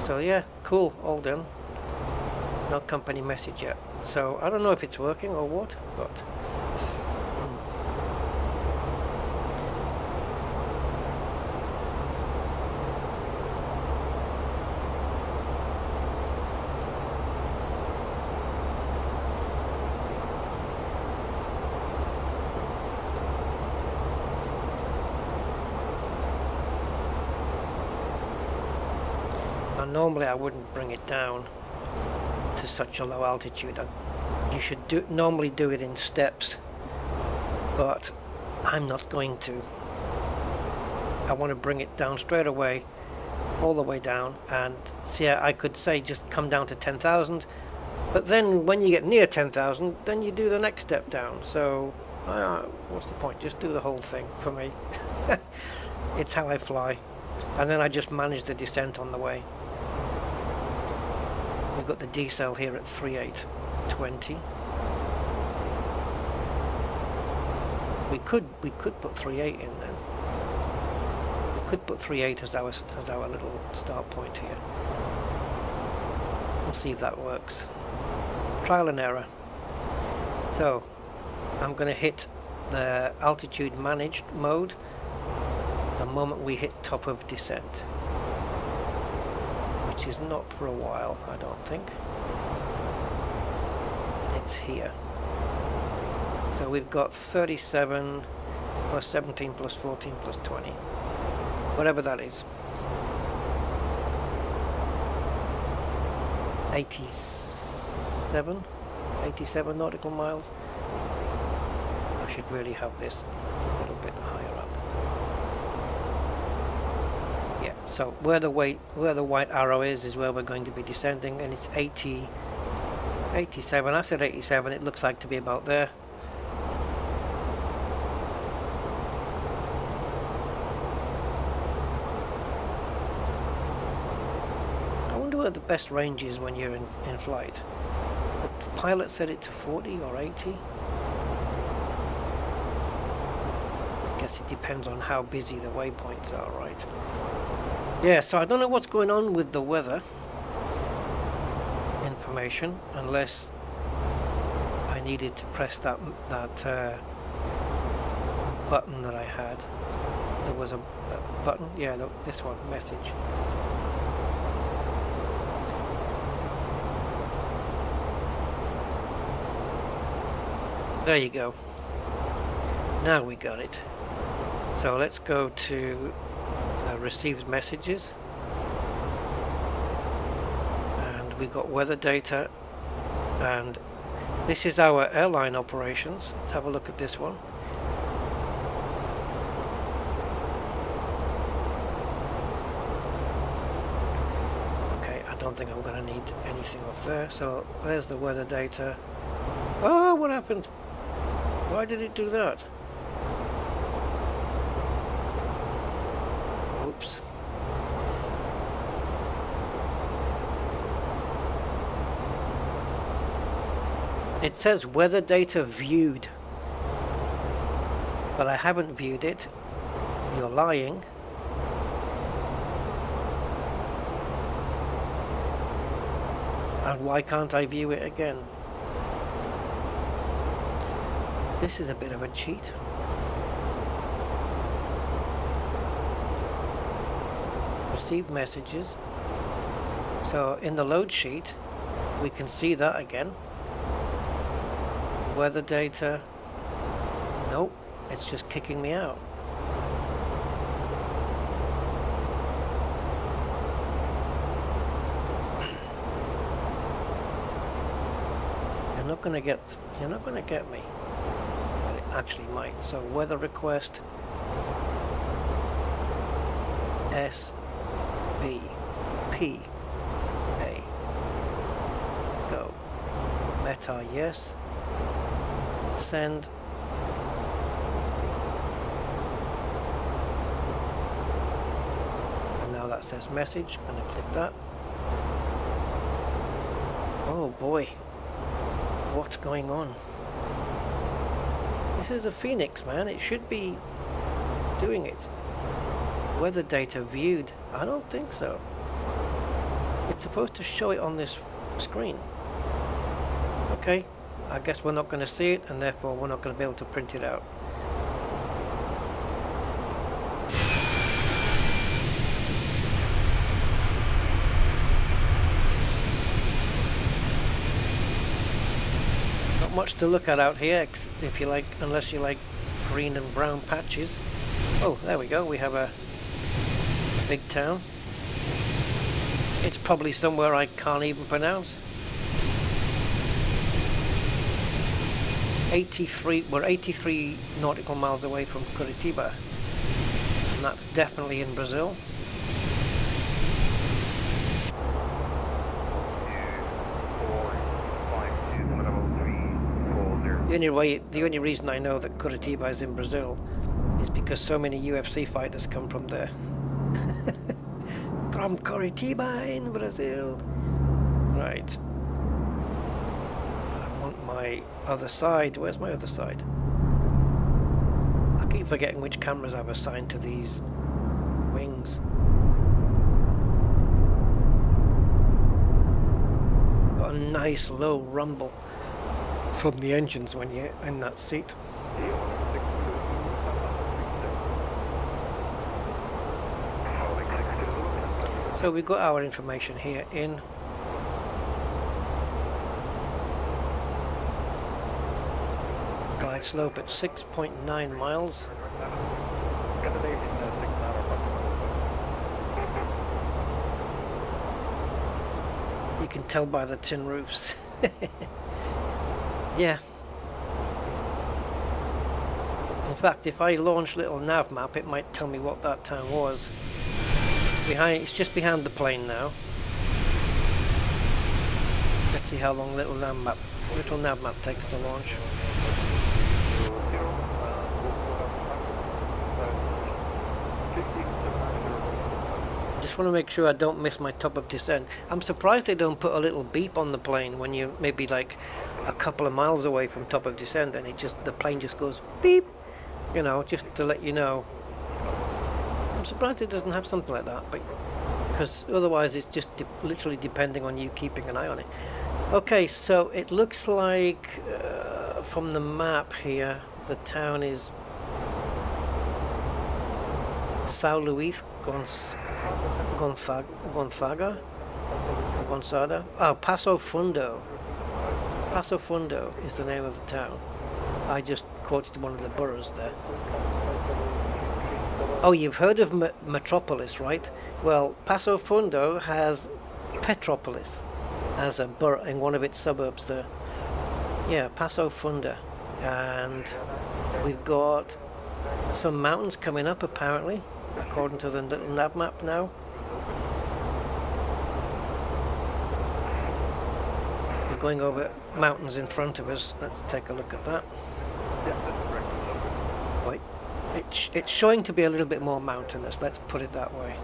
So yeah, cool, all done. No company message yet, so I don't know if it's working or what, but Now normally I wouldn't bring it down to such a low altitude. You should normally do it in steps, but I'm not going to. I want to bring it down straight away, all the way down, and see, I could say just come down to 10,000, but then when you get near 10,000, then you do the next step down. So what's the point? Just do the whole thing for me. It's how I fly, and then I just manage the descent on the way. We've got the decel here at 3820. We could put 38 in then. We could put 38 as our little start point here. We'll see if that works. Trial and error. So I'm going to hit the altitude managed mode the moment we hit top of descent, which is not for a while, I don't think. It's here. So we've got 37 plus 17 plus 14 plus 20, whatever that is. 87 nautical miles. I should really have this a little bit higher up. Yeah, so where the white arrow is where we're going to be descending, and it's 87. I said 87, it looks like to be about there. I wonder where the best range is when you're in flight. The pilot said it to 40 or 80. I guess it depends on how busy the waypoints are, right? Yeah, so I don't know what's going on with the weather information, unless I needed to press that button that I had. There was a button, yeah, this one, message. There you go. Now we got it. So let's go to received messages, and we got weather data, and this is our airline operations. Let's have a look at this one. Okay, I don't think I'm going to need anything off there. So there's the weather data. Oh, what happened? Why did it do that? Oops. It says weather data viewed, but I haven't viewed it. You're lying. And why can't I view it again? This is a bit of a cheat. Received messages. So in the load sheet, we can see that again. Weather data. Nope, it's just kicking me out. You're not gonna get me. But it actually might. So weather request S B P A. Go. Meta, yes. Send. And now that says message. I'm going to click that. Oh boy. What's going on? This is a Fenix, man. It should be doing it. Weather data viewed. I don't think so. It's supposed to show it on this screen. Okay, I guess we're not going to see it, and therefore we're not going to be able to print it out. Not much to look at out here, if you like, unless you like green and brown patches. Oh, there we go. We have a big town. It's probably somewhere I can't even pronounce. 83, we're 83 nautical miles away from Curitiba, and that's definitely in Brazil. The only reason I know that Curitiba is in Brazil is because so many UFC fighters come from there. From Curitiba in Brazil. Right. I want my other side. Where's my other side? I keep forgetting which cameras I've assigned to these wings. Got a nice low rumble from the engines when you're in that seat. So we've got our information here in. Glide slope at 6.9 miles. You can tell by the tin roofs. Yeah. In fact, if I launch little nav map, it might tell me what that town was. It's just behind the plane now. Let's see how long little nav map takes to launch. Just want to make sure I don't miss my top of descent. I'm surprised they don't put a little beep on the plane when you're maybe like a couple of miles away from top of descent, and the plane just goes beep, you know, just to let you know. I'm surprised it doesn't have something like that, but because otherwise it's just literally depending on you keeping an eye on it. Okay, so it looks like from the map here, the town is São Luís Gonzaga. Oh, Passo Fundo. Passo Fundo is the name of the town. I just quoted one of the boroughs there. Oh, you've heard of Metropolis, right? Well, Passo Fundo has Petropolis as a borough in one of its suburbs there. Yeah, Passo Fundo. And we've got some mountains coming up apparently, according to the little nav map now. We're going over mountains in front of us. Let's take a look at that. Wait, it's showing to be a little bit more mountainous, let's put it that way.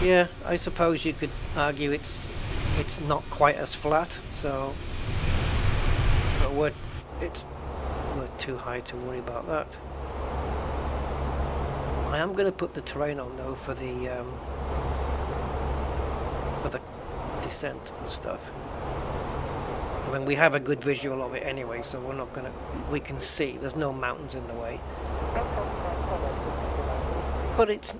Yeah, I suppose you could argue it's not quite as flat, so but we're too high to worry about that. I am going to put the terrain on though for the descent and stuff. I mean, we have a good visual of it anyway, so we're not gonna. We can see there's no mountains in the way, but it's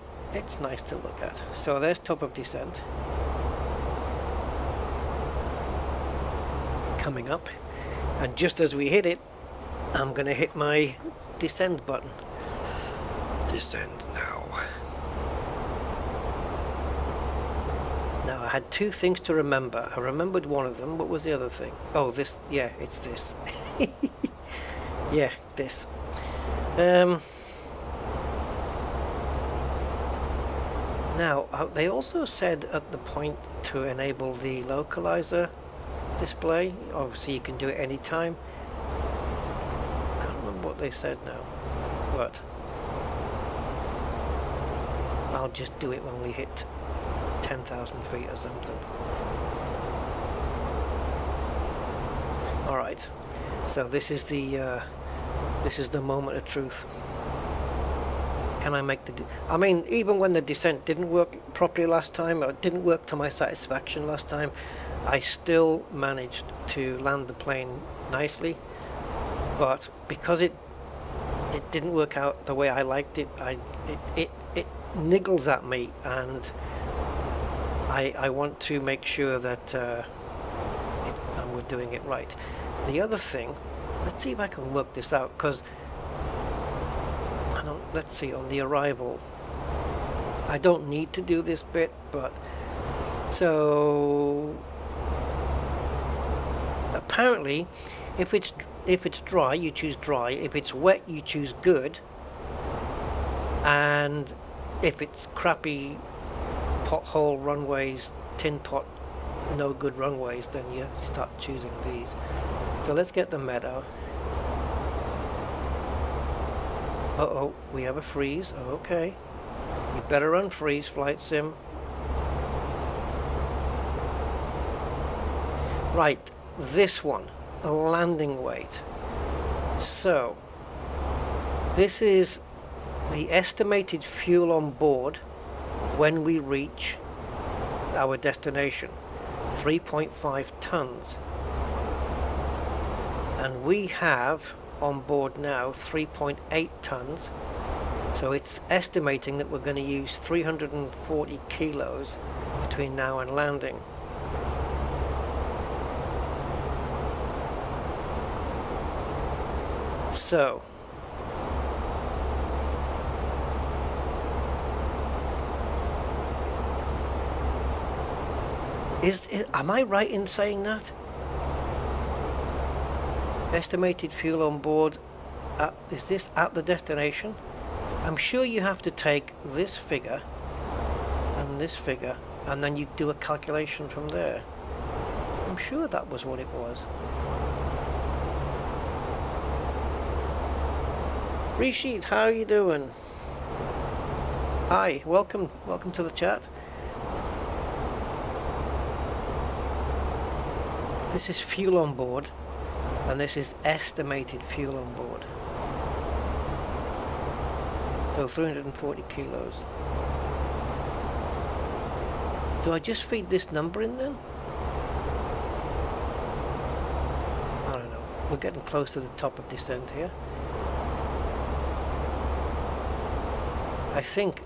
nice to look at. So there's top of descent coming up, and just as we hit it, I'm gonna hit my descend button. Descend now. Now I had two things to remember. I remembered one of them. What was the other thing? Oh, this. Yeah, it's this. Yeah, this. Now, they also said at the point to enable the localizer display. Obviously, you can do it anytime. Can't remember what they said now, but I'll just do it when we hit 10,000 feet or something. All right. So this is the moment of truth. Can I make the... I mean, even when the descent didn't work properly last time, or it didn't work to my satisfaction last time, I still managed to land the plane nicely. But because it didn't work out the way I liked it, it niggles at me, and I want to make sure that we're doing it right. The other thing, let's see if I can work this out, because let's see, on the arrival. I don't need to do this bit, but so apparently if it's dry you choose dry, if it's wet you choose good, and if it's crappy pothole runways, tin pot, no good runways, then you start choosing these. So let's get the meadow. Uh-oh, we have a freeze. Okay. You better unfreeze, Flight Sim. Right, this one, a landing weight. So, this is the estimated fuel on board when we reach our destination, 3.5 tons. And we have on board now 3.8 tons. So it's estimating that we're going to use 340 kilos between now and landing. So am I right in saying that? Estimated fuel on board, is this at the destination? I'm sure you have to take this figure and then you do a calculation from there. I'm sure that was what it was. Rishid, how are you doing? Hi, welcome to the chat. This is fuel on board, and this is estimated fuel on board. So 340 kilos. Do I just feed this number in then? I don't know. We're getting close to the top of descent here. I think.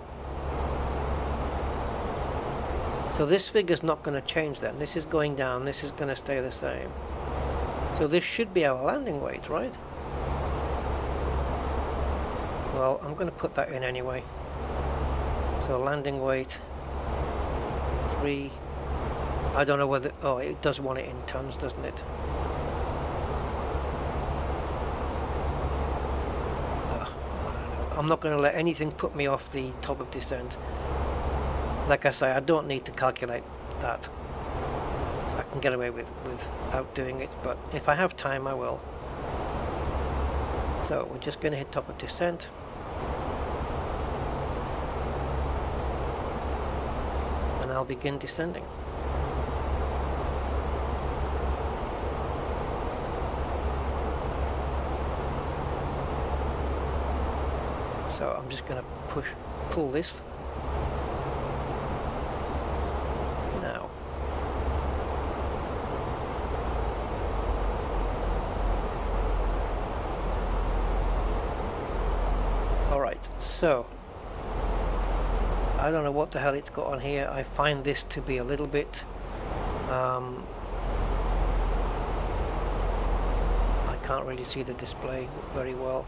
So this figure's not going to change then. This is going down, this is going to stay the same. So this should be our landing weight, right? Well, I'm going to put that in anyway. So landing weight 3. I don't know whether. Oh, it does want it in tons, doesn't it? I don't know. I'm not going to let anything put me off the top of descent. Like I say, I don't need to calculate that. I can get away without doing it, but if I have time, I will. So we're just going to hit top of descent. And I'll begin descending. So I'm just going to pull this. Now. Alright, so I don't know what the hell it's got on here. I find this to be a little bit I can't really see the display very well.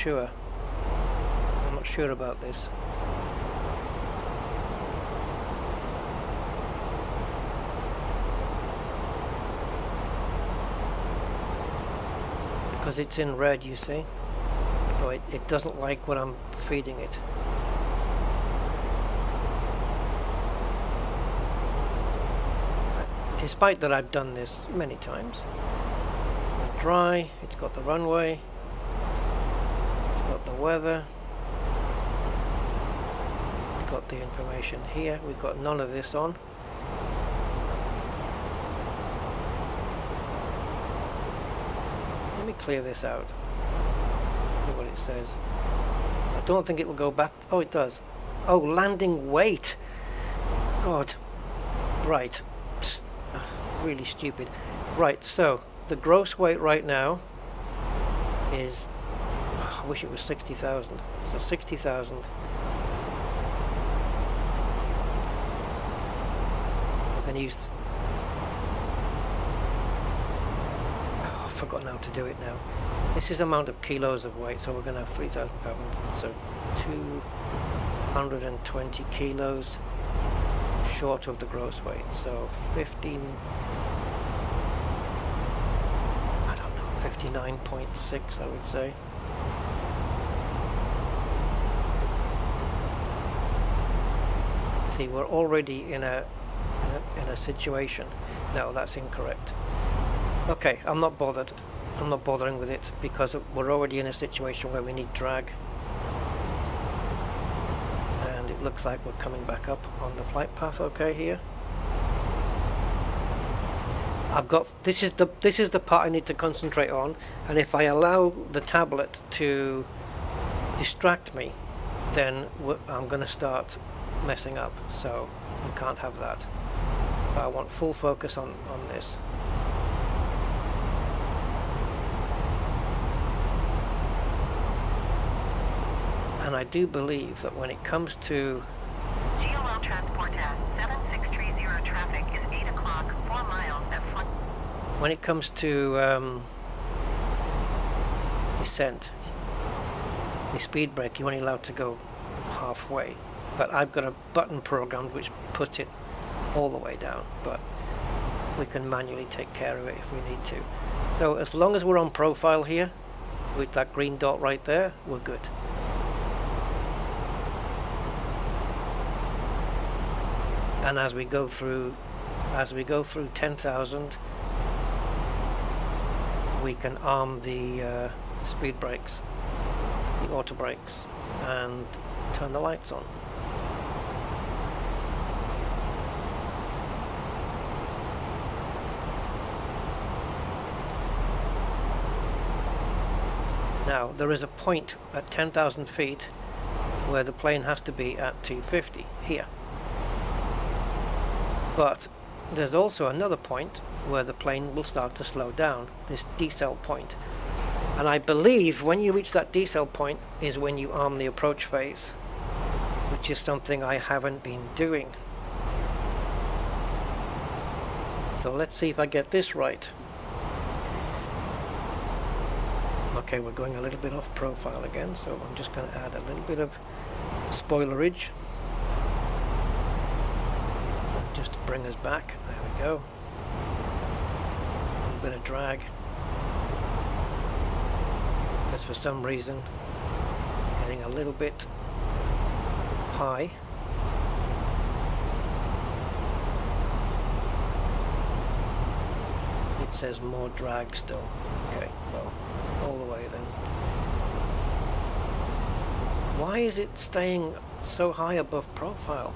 I'm not sure about this. Because it's in red, you see. So it doesn't like what I'm feeding it. Despite that I've done this many times. Dry, it's got the runway. Got the weather, got the information here. We've got none of this on. clear this out. See what it says. I don't think it'll go back. Oh, it does. Oh, landing weight. God. Right. Really stupid. Right, so the gross weight right now is, I wish it was 60,000. So 60,000. I'm going to use, I've forgotten how to do it now. This is the amount of kilos of weight, so we're going to have 3,000 pounds. So 220 kilos short of the gross weight. So 59.6, I would say. See, we're already in a situation. No, that's incorrect. Okay, I'm not bothered. I'm not bothering with it because we're already in a situation where we need drag. And it looks like we're coming back up on the flight path okay here. I've got, this is the part I need to concentrate on, and if I allow the tablet to distract me, then I'm going to start messing up, so we can't have that. But I want full focus on this. And I do believe that when it comes to GOL transport at 7630 traffic is 8 o'clock, 4 miles at front. when it comes to descent, the speed brake, you're only allowed to go halfway. But I've got a button programmed which puts it all the way down, but we can manually take care of it if we need to. So as long as we're on profile here, with that green dot right there, we're good. And as we go through 10,000, we can arm the speed brakes, the auto brakes, and turn the lights on. Now, there is a point at 10,000 feet where the plane has to be at 250 here. But there's also another point where the plane will start to slow down, this decel point. And I believe when you reach that decel point is when you arm the approach phase, which is something I haven't been doing. So let's see if I get this right. Okay, we're going a little bit off profile again, so I'm just going to add a little bit of spoilerage. Just to bring us back. There we go. A little bit of drag. Because for some reason, getting a little bit high. It says more drag still. Okay, well, all the way then. Why is it staying so high above profile?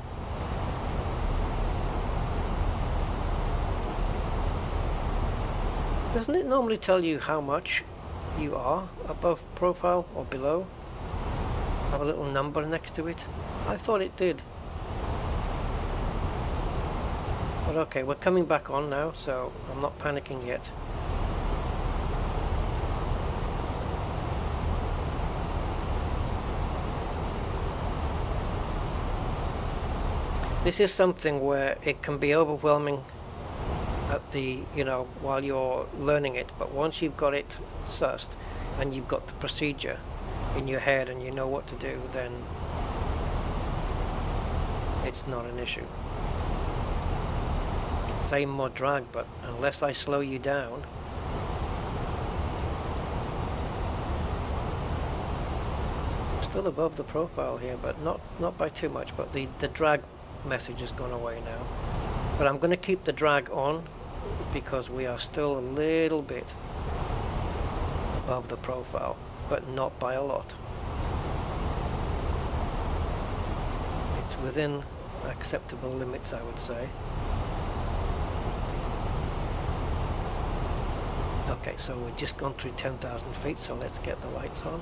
Doesn't it normally tell you how much you are above profile or below? Have a little number next to it? I thought it did. But okay, we're coming back on now, so I'm not panicking yet. This is something where it can be overwhelming at the, while you're learning it, but once you've got it sussed and you've got the procedure in your head and you know what to do, then it's not an issue. Same more drag, but unless I slow you down, I'm still above the profile here, but not by too much, but the drag message has gone away now. But I'm going to keep the drag on because we are still a little bit above the profile, but not by a lot. It's within acceptable limits, I would say. Okay, so we've just gone through 10,000 feet, so let's get the lights on.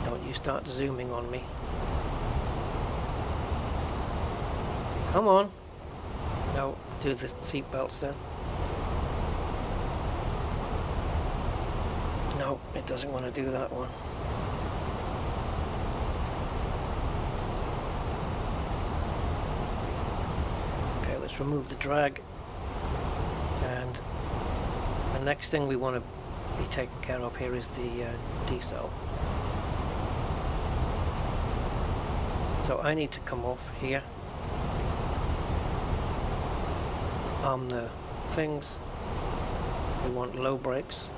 Don't you start zooming on me. Come on. No, do the seat belts then. No, it doesn't want to do that one. Okay, let's remove the drag. And the next thing we want to be taken care of here is the decel. So I need to come off here. Arm the things. We want low brakes.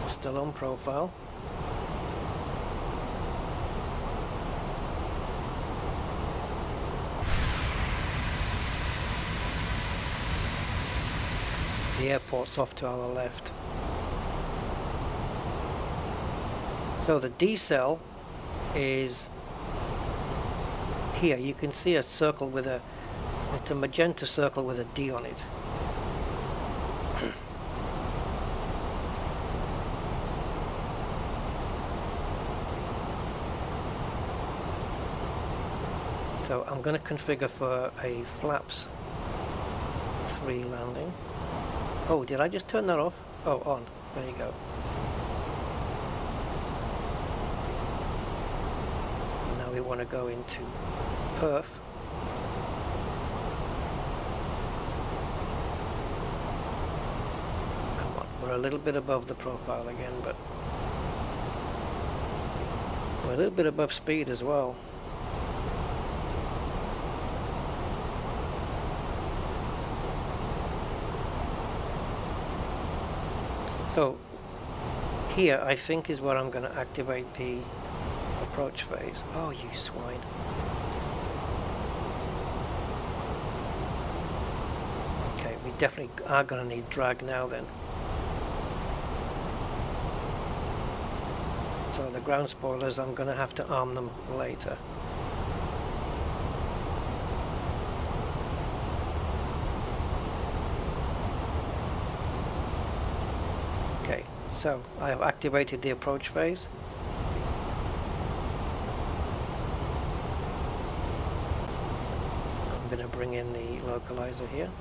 Still on profile. The airport's off to our left. So the decel is here. You can see a circle with it's a magenta circle with a D on it. So I'm going to configure for a flaps 3 landing. Oh, did I just turn that off? Oh, on. There you go. Now we want to go into perf. Come on, we're a little bit above the profile again, but we're a little bit above speed as well. So here I think is where I'm going to activate the approach phase. Oh, you swine. Okay, we definitely are going to need drag now then. So the ground spoilers, I'm going to have to arm them later. So I have activated the approach phase. I'm going to bring in the localizer here.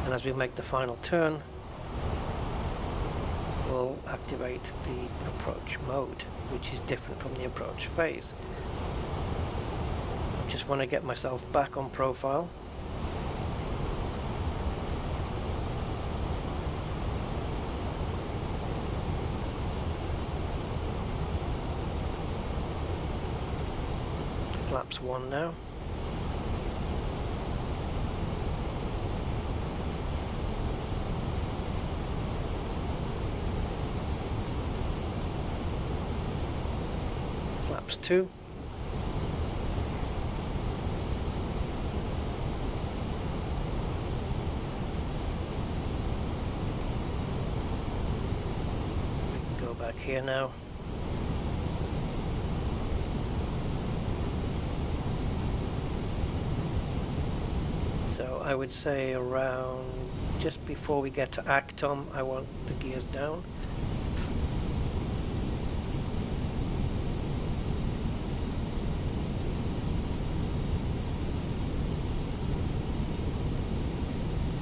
And as we make the final turn, we'll activate the approach mode, which is different from the approach phase. I just want to get myself back on profile. Flaps 1 now. Flaps 2. We can go back here now. So I would say around just before we get to Actom, I want the gears down.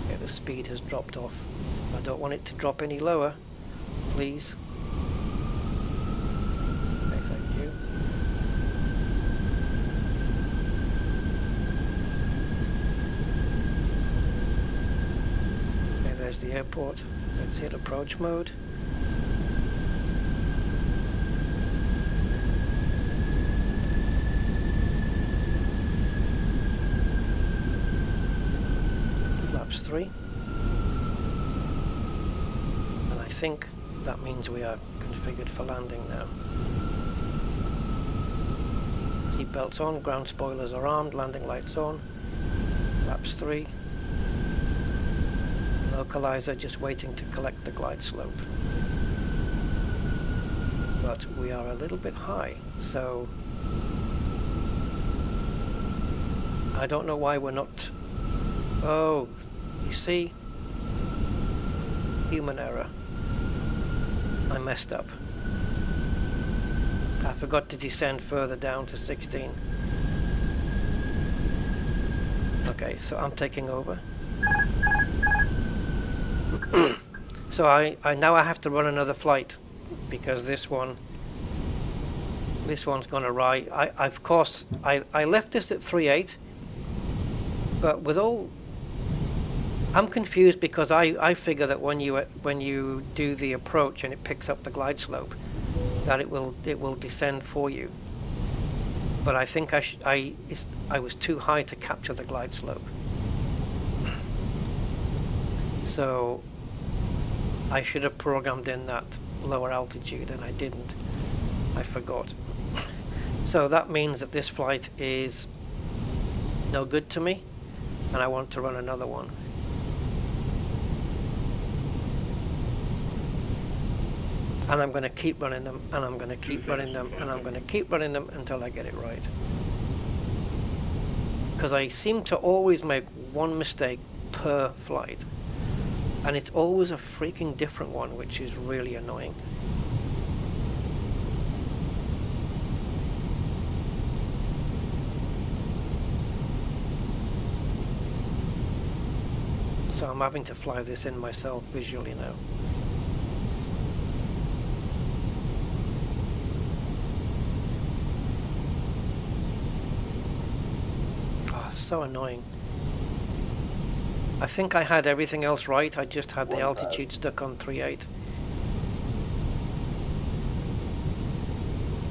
Okay, the speed has dropped off. I don't want it to drop any lower, please. Okay, thank you. There's the airport. Let's hit approach mode. Flaps 3. And I think that means we are configured for landing now. Seat belts on, ground spoilers are armed, landing lights on. Flaps 3. Localizer just waiting to collect the glide slope. but we are a little bit high, so I don't know why we're not. Oh, you see, human error. I messed up. I forgot to descend further down to 16. Okay, so I'm taking over. So I now I have to run another flight because this one's gonna ride. Of course I left this at 3.8, but with all, I'm confused because I figure that when you do the approach and it picks up the glide slope, that it will descend for you. But I think I was too high to capture the glide slope. So I should have programmed in that lower altitude, and I didn't. I forgot. So that means that this flight is no good to me, and I want to run another one. And I'm going to keep running them, and I'm going to keep running them, and I'm going to keep running them until I get it right. Because I seem to always make one mistake per flight. And it's always a freaking different one, which is really annoying. So I'm having to fly this in myself visually now. So annoying. I think I had everything else right, I just had the altitude stuck on 3.8.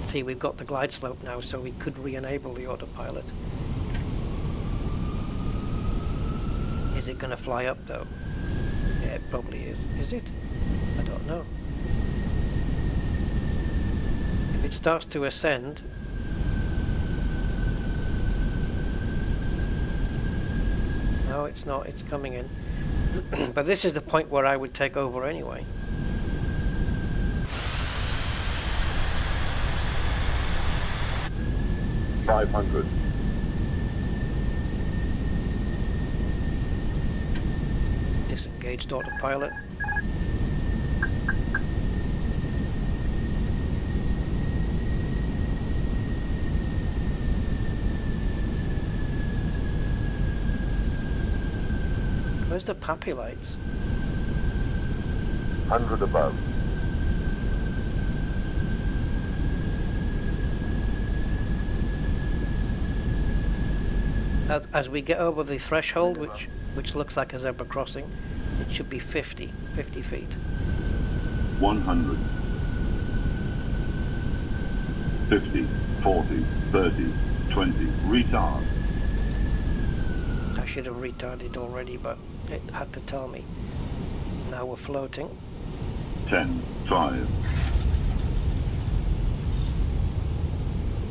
See, we've got the glide slope now, so we could re-enable the autopilot. Is it going to fly up though? Yeah, it probably is. Is it? I don't know. If it starts to ascend, no, it's not. It's coming in. But this is the point where I would take over anyway. $500. Disengaged autopilot. Where's the puppy lights? 100 above. As we get over the threshold, which looks like a zebra crossing, it should be 50 feet. 100. 50, 40, 30, 20. Retard. I should have retarded already, but it had to tell me. Now we're floating. 10, 5.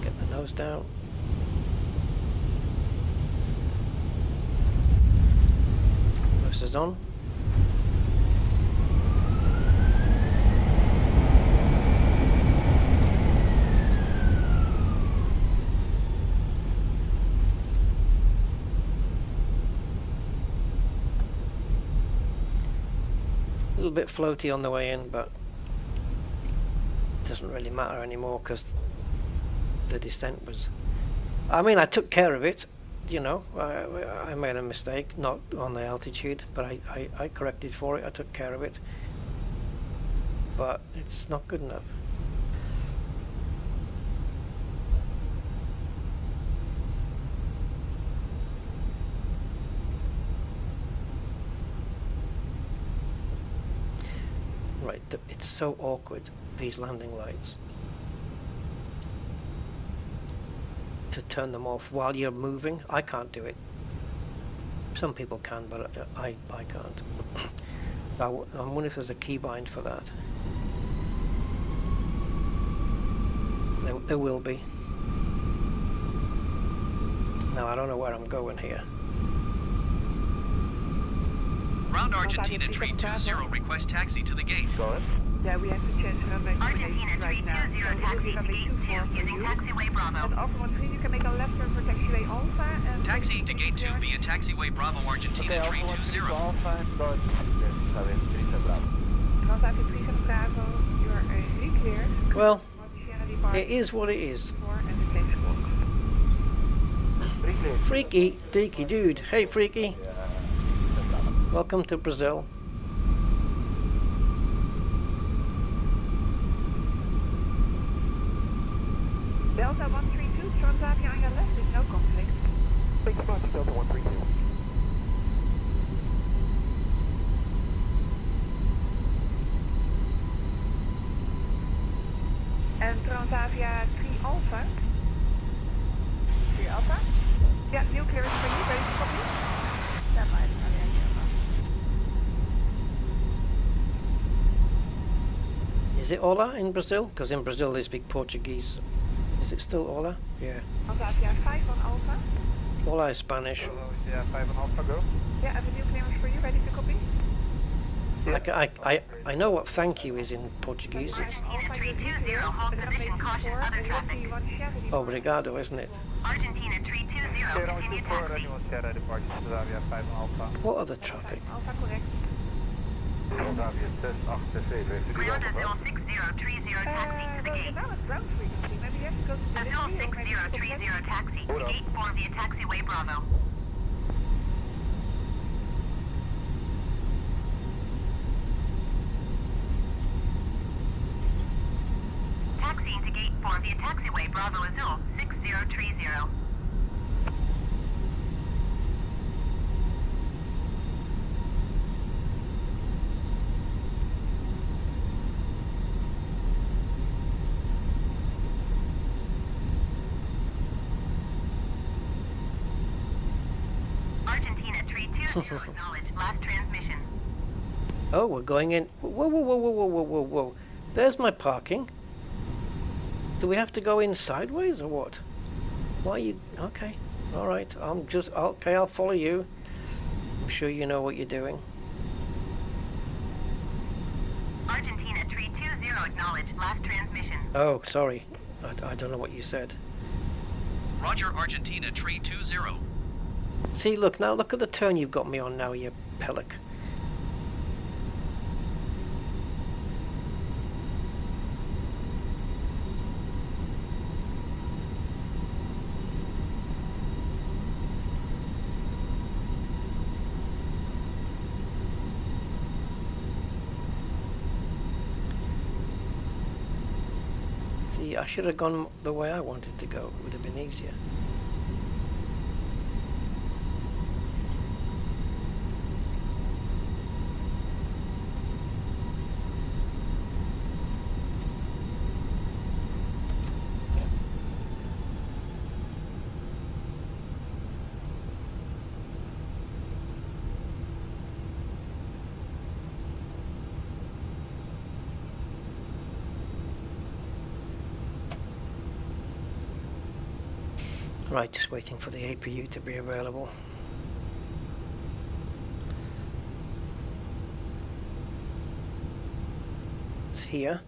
Get the nose down. Nose is on. A little bit floaty on the way in, but it doesn't really matter anymore because the descent was... I mean, I took care of it, you know. I made a mistake, not on the altitude, but I corrected for it. I took care of it. But it's not good enough. Right, it's so awkward, these landing lights. To turn them off while you're moving, I can't do it. Some people can, but I can't. I wonder if there's a keybind for that. There will be. Now I don't know where I'm going here. Ground Argentina 320, request taxi to the gate. Go ahead. Yeah, we have to change runway Argentina information right now. 320 So it will be taxi to runway gate 2 24 for using you. taxiway Bravo. And Alpha 13, you can make a left turn for taxiway Alpha and... Taxiing to gate 2 via taxiway Bravo Argentina 320. Transavia 37 Bravo, you are re-clear. Well, Sierra depart it is what it is. 4 and the claims walk. Freaky, deaky dude. Hey, Freaky. Welcome to Brazil. Delta 132, Transavia on your left, there's no conflict. Thank you much, Delta 132. And Transavia 3 Alpha. 3 Alpha? Yeah, new clearance for you, ready to copy? Stand by, Is it Ola in Brazil? Because in Brazil they speak Portuguese. Is it still Ola? Yeah. Transavia 5 on Alpha. Ola is Spanish. Yeah, 5 on Alpha, go. Yeah, I have a new clearance for you, ready to copy? I know what thank you is in Portuguese. It's Argentina 320, hold position, caution, other traffic. obrigado, isn't it? Argentina 320, continue taxi. What other traffic? Alpha, correct. Ground at 06030, taxi to the gate. Now it's ground frequency, maybe you have to go to the At 06030, taxi to gate 4 via taxiway Bravo. Taxiing to gate 4 via taxiway Bravo Azul 6030. Argentina 320, acknowledge last transmission. Oh, we're going in. Whoa, whoa, whoa, whoa, whoa, whoa, whoa, whoa. There's my parking. Do we have to go in sideways or what? Why are you... Okay. Alright. Okay, I'll follow you. I'm sure you know what you're doing. Argentina 320, acknowledge last transmission. Oh, sorry. I don't know what you said. Roger, Argentina 320. See, look at the turn you've got me on now, you pellic. See, I should have gone the way I wanted to go. It would have been easier. Right, just waiting for the APU to be available. It's here.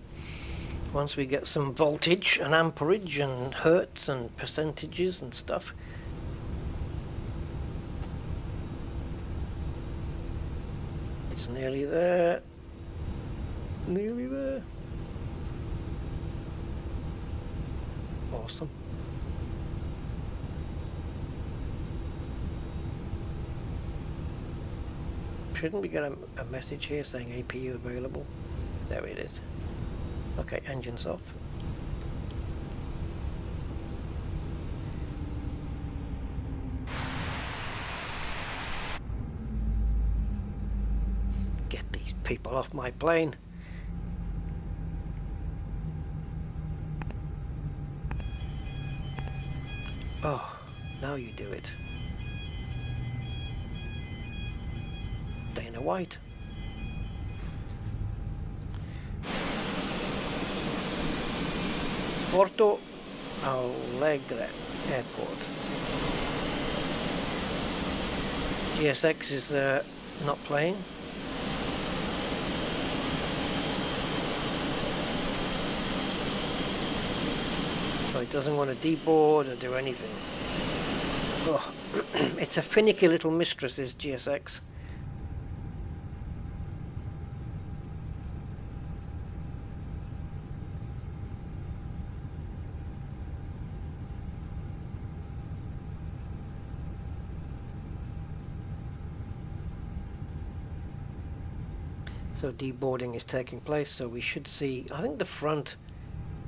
Once we get some voltage and amperage and hertz and percentages and stuff. It's nearly there. Nearly there. Awesome. Shouldn't we get a message here saying APU available? There it is. Okay, engines off. Get these people off my plane. Oh, now you do it. Dana White. Porto Alegre Airport. GSX is not playing. So it doesn't want to deboard or do anything. Oh, it's a finicky little mistress, is GSX. So deboarding is taking place, so we should see, I think the front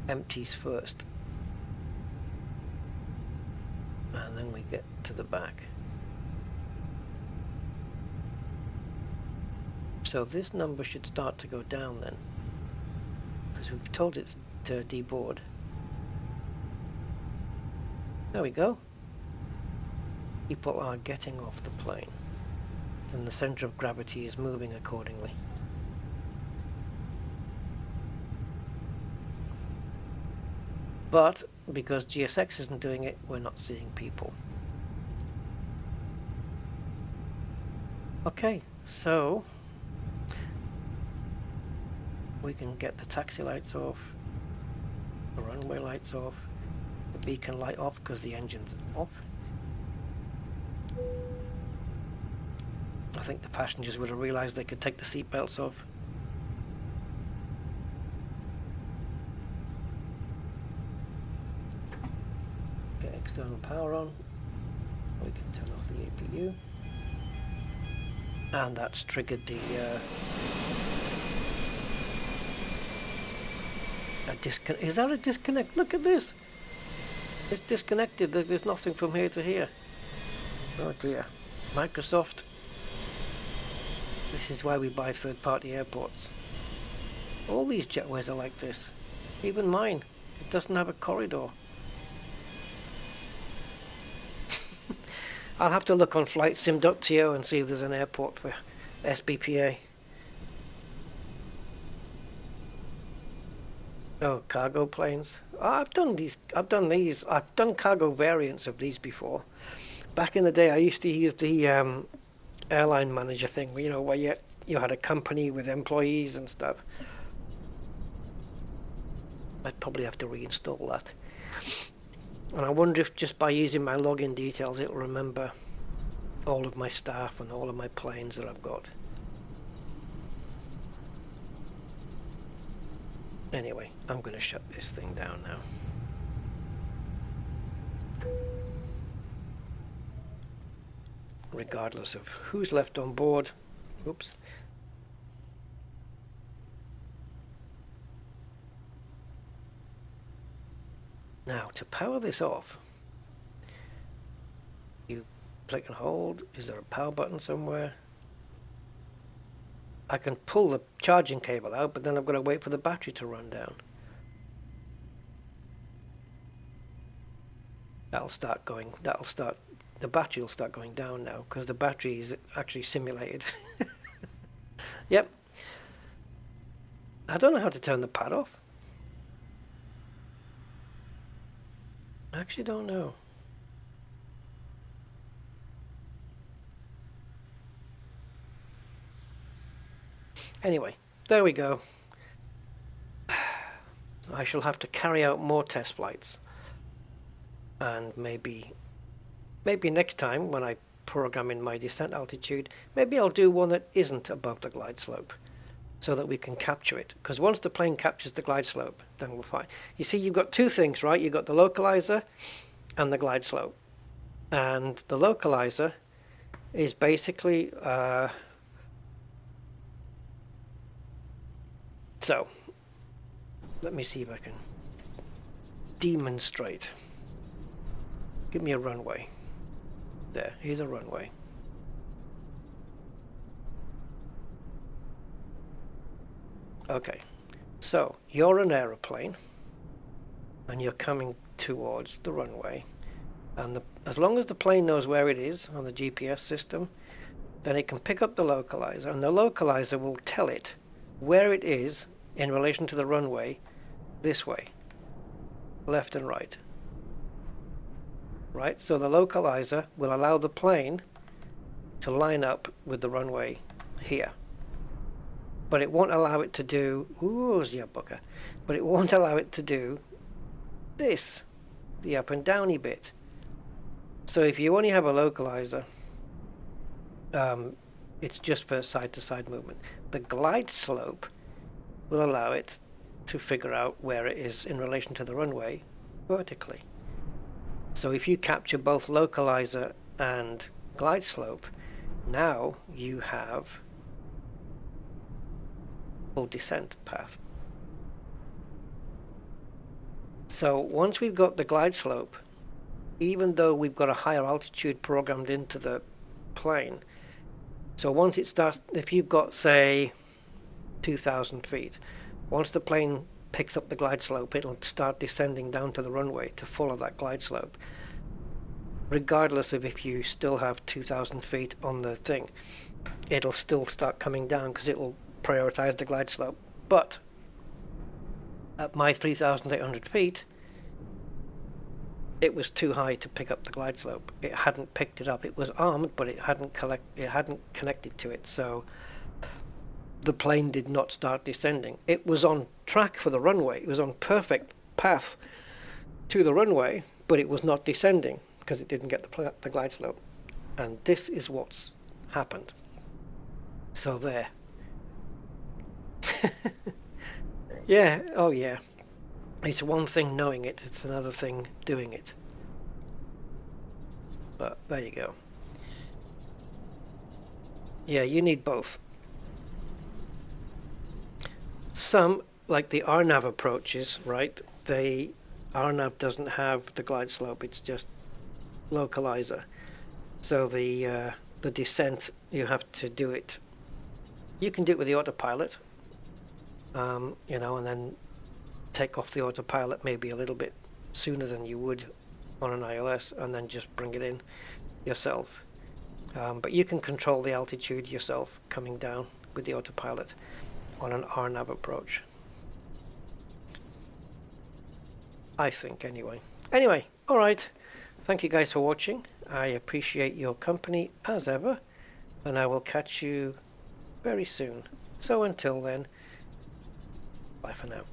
empties first. And then we get to the back. So this number should start to go down then, because we've told it to deboard. There we go. People are getting off the plane, and the center of gravity is moving accordingly. But because GSX isn't doing it, we're not seeing people. Okay, so we can get the taxi lights off, the runway lights off, the beacon light off because the engine's off. I think the passengers would have realized they could take the seat belts off. Get external power on. We can turn off the APU. And that's triggered the is that a disconnect? Look at this. It's disconnected. There's nothing from here to here. Oh dear. Microsoft. This is why we buy third-party airports. All these jetways are like this. Even mine. It doesn't have a corridor. I'll have to look on flightsim.to and see if there's an airport for SBPA. Oh, cargo planes. Oh, I've done these. I've done cargo variants of these before. Back in the day, I used to use the airline manager thing, you know, where you had a company with employees and stuff. I'd probably have to reinstall that. And I wonder if just by using my login details, it'll remember all of my staff and all of my planes that I've got. Anyway, I'm going to shut this thing down now. Regardless of who's left on board. Oops. Now, to power this off, you click and hold. Is there a power button somewhere? I can pull the charging cable out, but then I've got to wait for the battery to run down. The battery will start going down now, because the battery is actually simulated. Yep. I don't know how to turn the pad off. I actually don't know. Anyway, there we go. I shall have to carry out more test flights. And maybe next time when I program in my descent altitude, maybe I'll do one that isn't above the glide slope, so that we can capture it. Because once the plane captures the glide slope, then we're fine. You see, you've got two things, right? You've got the localizer and the glide slope. And the localizer is basically... So, let me see if I can demonstrate. Give me a runway. There, here's a runway. Okay, so you're an aeroplane and you're coming towards the runway, and as long as the plane knows where it is on the GPS system, then it can pick up the localizer, and the localizer will tell it where it is in relation to the runway this way, left and right. Right, so the localizer will allow the plane to line up with the runway here. But it won't allow it to do, but it won't allow it to do this, the up and downy bit. So if you only have a localizer, it's just for side-to-side movement. The glide slope will allow it to figure out where it is in relation to the runway vertically. So if you capture both localizer and glide slope, now you have full descent path. So once we've got the glide slope, even though we've got a higher altitude programmed into the plane, so once it starts, if you've got say 2,000 feet, once the plane picks up the glide slope, it'll start descending down to the runway to follow that glide slope, regardless of if you still have 2,000 feet on the thing. It'll still start coming down because it'll prioritize the glide slope. But at my 3,800 feet, it was too high to pick up the glide slope. It hadn't picked it up. It was armed, but it hadn't connected to it. So the plane did not start descending. It was on track for the runway. It was on perfect path to the runway, but it was not descending because it didn't get the glide slope. And this is what's happened. So there. Yeah, oh yeah. It's one thing knowing it, it's another thing doing it. But there you go. Yeah, you need both. Some, like the RNAV approaches, right? RNAV doesn't have the glide slope, it's just localizer. So the descent, you have to do it. You can do it with the autopilot, you know, and then take off the autopilot maybe a little bit sooner than you would on an iOS, and then just bring it in yourself. But you can control the altitude yourself coming down with the autopilot on an RNAV approach, I think, anyway. Anyway, alright, thank you guys for watching. I appreciate your company as ever, and I will catch you very soon. So until then, bye for now.